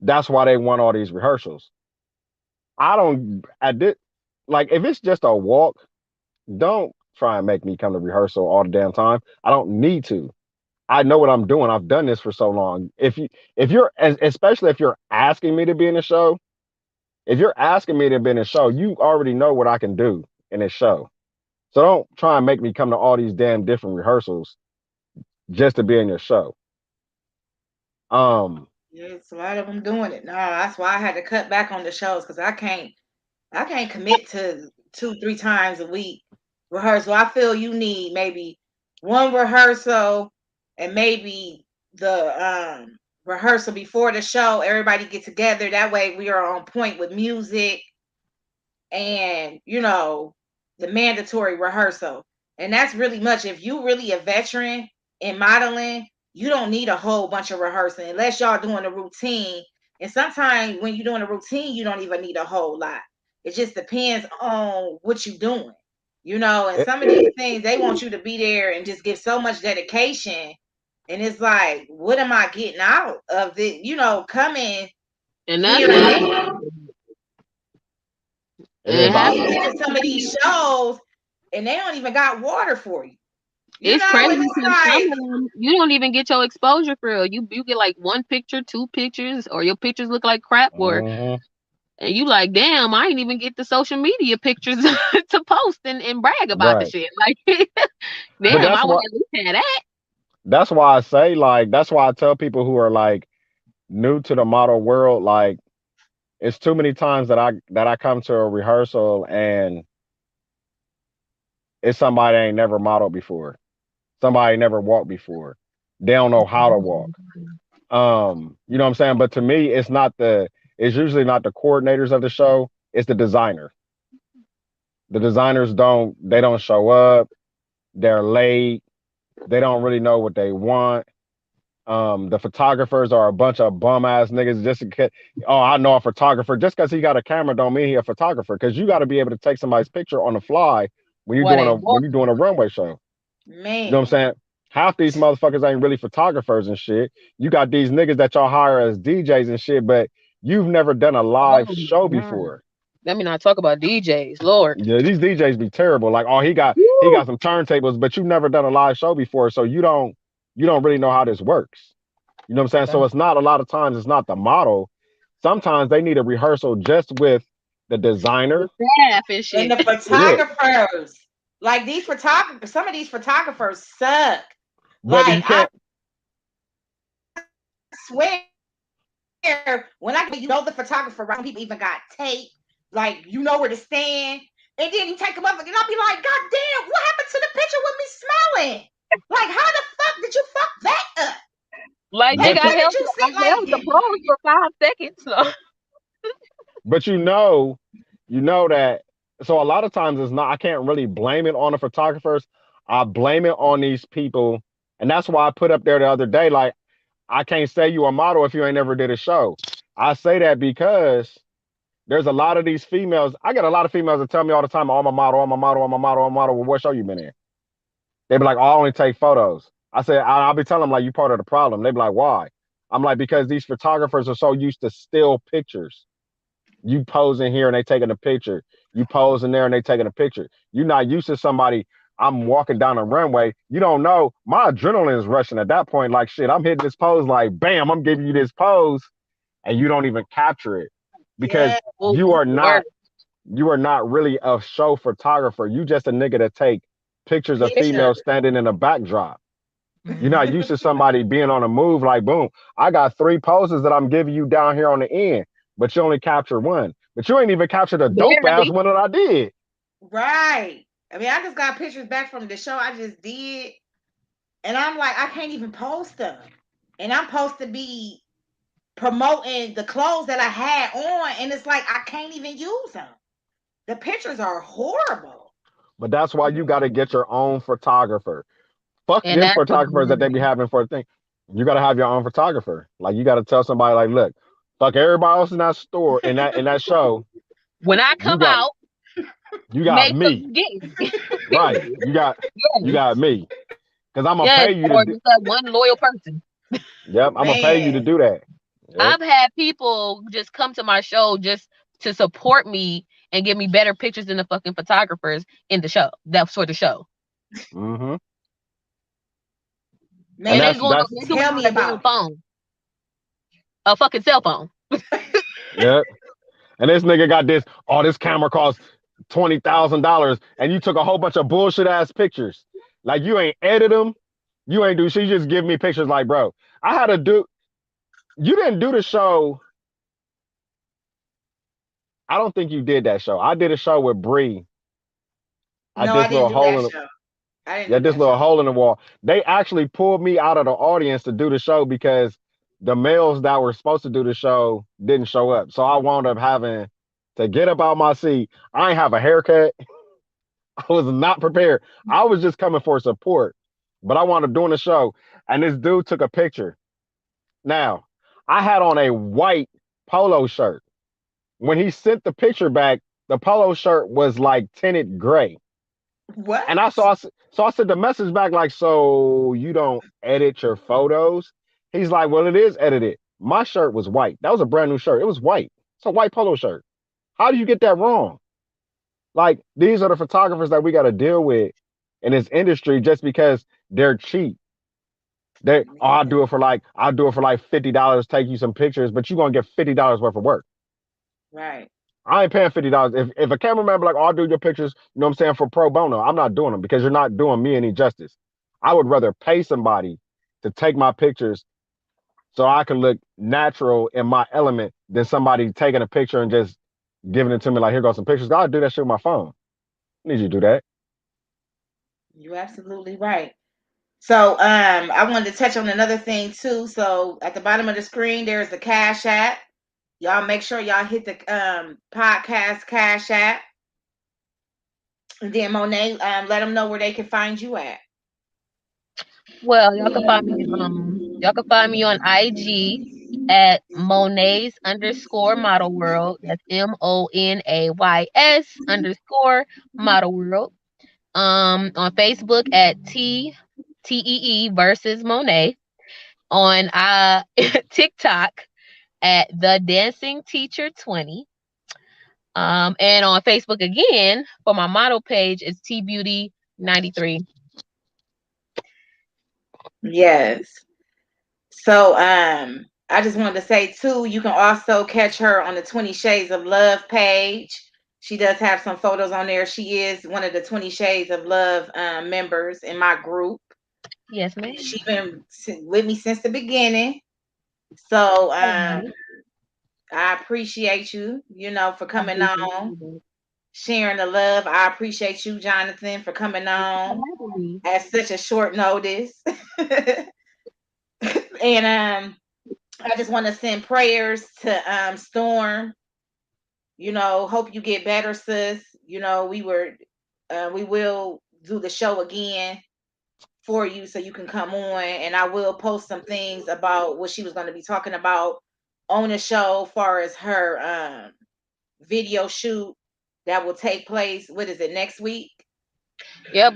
Speaker 4: that's why they want all these rehearsals. I did like if it's just a walk, don't try and make me come to rehearsal all the damn time. I don't need to. I know what I'm doing. I've done this for so long. If you're especially if you're asking me to be in a show, if you're asking me to be in a show, you already know what I can do in a show. So don't try and make me come to all these damn different rehearsals just to be in your show.
Speaker 2: Yeah, it's a lot of them doing it. No, that's why I had to cut back on the shows because I can't commit to 2-3 times a week rehearsal. I feel you need maybe one rehearsal and maybe the rehearsal before the show. Everybody get together. That way we are on point with music and the mandatory rehearsal. And that's really much. If you really a veteran in modeling, you don't need a whole bunch of rehearsing unless y'all doing a routine. And sometimes when you're doing a routine, you don't even need a whole lot. It just depends on what you're doing, and some of these things, they want you to be there and just give so much dedication. And it's like, what am I getting out of this? Coming
Speaker 3: And
Speaker 2: here
Speaker 3: that's
Speaker 2: to some of these shows, and they don't even got water for you.
Speaker 3: It's crazy.
Speaker 2: It's like,
Speaker 3: you don't even get your exposure for real. You get like 1 picture, 2 pictures, or your pictures look like crap, and you like, damn, I ain't even get the social media pictures to post and brag about the shit. Like, damn, I would at least have that.
Speaker 4: That's why I say, like, that's why I tell people who are like new to the model world, like, it's too many times that I come to a rehearsal and it's somebody ain't never modeled before. Somebody never walked before. They don't know how to walk. You know what I'm saying? But to me, it's usually not the coordinators of the show, it's the designer. The designers don't show up, they're late, they don't really know what they want. The photographers are a bunch of bum ass niggas just because, oh, I know a photographer. Just because he got a camera don't mean he a photographer. Because you got to be able to take somebody's picture on the fly when you're doing a runway show.
Speaker 2: Man.
Speaker 4: You know what I'm saying? Half these motherfuckers ain't really photographers and shit. You got these niggas that y'all hire as DJs and shit, but you've never done a live show before.
Speaker 3: Let me not talk about DJs, Lord.
Speaker 4: Yeah, these DJs be terrible. Like, oh, he got some turntables, but you've never done a live show before, so you don't really know how this works. You know what I'm saying? So it's not, a lot of times it's not the model. Sometimes they need a rehearsal just with the designer
Speaker 2: and the photographers. Like these photographers, some of these photographers suck.
Speaker 4: But like, I
Speaker 2: swear, when the photographer, right? Some people even got tape, like you know where to stand, and then you take them up, and I'll be like, God damn, what happened to the picture with me smelling? Like, how the fuck did you fuck that up?
Speaker 3: Like they got held the pose for 5 seconds. So.
Speaker 4: But you know that. So a lot of times it's not. I can't really blame it on the photographers. I blame it on these people, and that's why I put up there the other day. Like, I can't say you a model if you ain't never did a show. I say that because there's a lot of these females. I get a lot of females that tell me all the time, "Oh, I'm a model. I'm a model. I'm a model. I'm a model." Well, what show you been in? They be like, "Oh, I only take photos." I said, I'll be telling them, like, you part of the problem. They be like, why? I'm like, because these photographers are so used to still pictures. You posing here and they taking a picture. You posing there and they taking a picture. You're not used to somebody, I'm walking down a runway. You don't know. My adrenaline is rushing at that point. Like, shit, I'm hitting this pose like, bam, I'm giving you this pose. And you don't even capture it. Because you are not really a show photographer. You just a nigga that take pictures of females standing in a backdrop. You're not used to somebody being on a move like, boom, I got 3 poses that I'm giving you down here on the end, but you only capture 1. But you ain't even captured a dope ass one that I did.
Speaker 2: Right. I mean, I just got pictures back from the show I just did, and I'm like, I can't even post them. And I'm supposed to be promoting the clothes that I had on, and it's like I can't even use them. The pictures are horrible.
Speaker 4: But that's why you got to get your own photographer. Fuck
Speaker 3: And
Speaker 4: them
Speaker 3: that's what
Speaker 4: photographers that they be having for a thing. You gotta have your own photographer. Like you gotta tell somebody like, look, fuck everybody else in that store in that show.
Speaker 3: when I
Speaker 4: You
Speaker 3: come
Speaker 4: got
Speaker 3: out,
Speaker 4: you got
Speaker 3: make sure
Speaker 4: me.
Speaker 3: you get me.
Speaker 4: Right.
Speaker 3: Period.
Speaker 4: You
Speaker 3: Yes.
Speaker 4: got me. Cause I'm gonna
Speaker 3: Yes.
Speaker 4: pay you to
Speaker 3: Or
Speaker 4: do
Speaker 3: just that one loyal person.
Speaker 4: yep, I'm gonna pay you to
Speaker 2: Man,
Speaker 4: do that. Yep.
Speaker 3: I've had people just come to my show just to support me and give me better pictures than the fucking photographers in the show. That's for the show.
Speaker 4: Mm-hmm. And
Speaker 3: And
Speaker 2: man,
Speaker 4: that's
Speaker 3: they doing it
Speaker 2: tell
Speaker 3: on
Speaker 2: me
Speaker 3: a damn
Speaker 2: about it.
Speaker 3: phone. A fucking cell phone.
Speaker 4: yep. And this nigga got this, oh, this camera costs $20,000 and you took a whole bunch of bullshit ass pictures. Like you ain't edit them. You ain't do shit. You just give me pictures like, bro, I had to do, you didn't do the show. I don't think you did that show. I did a show with Bree at
Speaker 2: No, I
Speaker 4: this
Speaker 2: didn't
Speaker 4: little
Speaker 2: do
Speaker 4: hole
Speaker 2: that
Speaker 4: in the,
Speaker 2: show. I didn't
Speaker 4: yeah,
Speaker 2: do
Speaker 4: this
Speaker 2: that
Speaker 4: little
Speaker 2: show.
Speaker 4: hole in the wall. They actually pulled me out of the audience to do the show because the males that were supposed to do the show didn't show up. So I wound up having to get up out my seat. I ain't have a haircut. I was not prepared. I was just coming for support, but I wound up doing the show. And this dude took a picture. Now, I had on a white polo shirt. When he sent the picture back, the polo shirt was like tinted gray.
Speaker 2: What?
Speaker 4: And I sent the message back like, so you don't edit your photos? He's like, well, it is edited. My shirt was white. That was a brand new shirt. It was white. It's a white polo shirt. How do you get that wrong? Like these are the photographers that we got to deal with in this industry just because they're cheap. They oh, I'll do it for like $50, take you some pictures, but you're gonna get $50 worth of work.
Speaker 2: Right.
Speaker 4: I ain't paying $50. If a cameraman be like, oh, I'll do your pictures, you know what I'm saying, for pro bono, I'm not doing them because you're not doing me any justice. I would rather pay somebody to take my pictures so I can look natural in my element than somebody taking a picture and just giving it to me like, here goes some pictures. I'll do that shit with my phone. I need you to do that.
Speaker 2: You're absolutely right. So I wanted to touch on another thing too. So at the bottom of the screen, there's the Cash App. Y'all make sure y'all hit the podcast Cash App. And then Monet, let them know where they can find you at.
Speaker 3: Well, y'all can find me on IG at Monet's underscore model world. That's MONAYS underscore model world. On Facebook at TEE versus Monet. On TikTok at the Dancing Teacher 20. And on Facebook again for my model page is T Beauty 93.
Speaker 2: Yes. So I just wanted to say too, you can also catch her on the 20 Shades of Love page. She does have some photos on there. She is one of the 20 Shades of Love members in my group.
Speaker 3: Yes, ma'am.
Speaker 2: She's been with me since the beginning. So I appreciate you, for coming on, sharing the love. I appreciate you, Jonathan, for coming on at such a short notice. And I just want to send prayers to Storm. Hope you get better, sis. We will do the show again for you so you can come on, and I will post some things about what she was going to be talking about on the show, far as her video shoot that will take place. What is it, next week?
Speaker 3: Yep,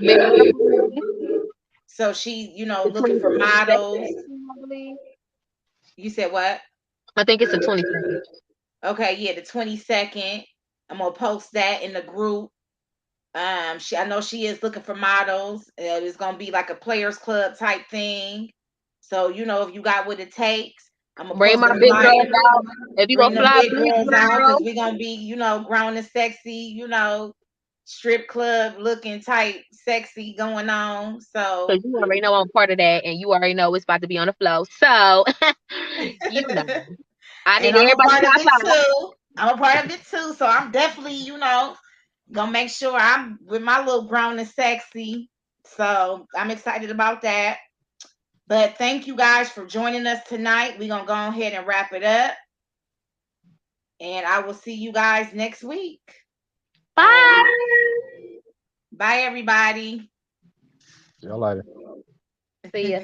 Speaker 2: So she, looking for models. You said what?
Speaker 3: I think it's the 22nd.
Speaker 2: Okay, yeah, the 22nd. I'm gonna post that in the group. I know she is looking for models. It's gonna be like a players club type thing. So if you got what it takes, I'm gonna
Speaker 3: Bring
Speaker 2: post
Speaker 3: my
Speaker 2: a
Speaker 3: big
Speaker 2: flyer.
Speaker 3: girls out. If you
Speaker 2: Bring
Speaker 3: gonna
Speaker 2: the
Speaker 3: fly
Speaker 2: big
Speaker 3: big
Speaker 2: girls out
Speaker 3: girl,
Speaker 2: because we're gonna be, grown and sexy, strip club looking type sexy going on. So
Speaker 3: because you already know I'm part of that, and you already know it's about to be on the flow. So I
Speaker 2: and
Speaker 3: need
Speaker 2: I'm a
Speaker 3: everybody
Speaker 2: part
Speaker 3: to
Speaker 2: of
Speaker 3: pop
Speaker 2: it
Speaker 3: out.
Speaker 2: too. I'm a part of it too. So I'm definitely, gonna make sure I'm with my little grown and sexy. So I'm excited about that. But thank you guys for joining us tonight. We're gonna go ahead and wrap it up. And I will see you guys next week.
Speaker 3: Bye.
Speaker 2: Bye everybody.
Speaker 4: See y'all later.
Speaker 3: See ya.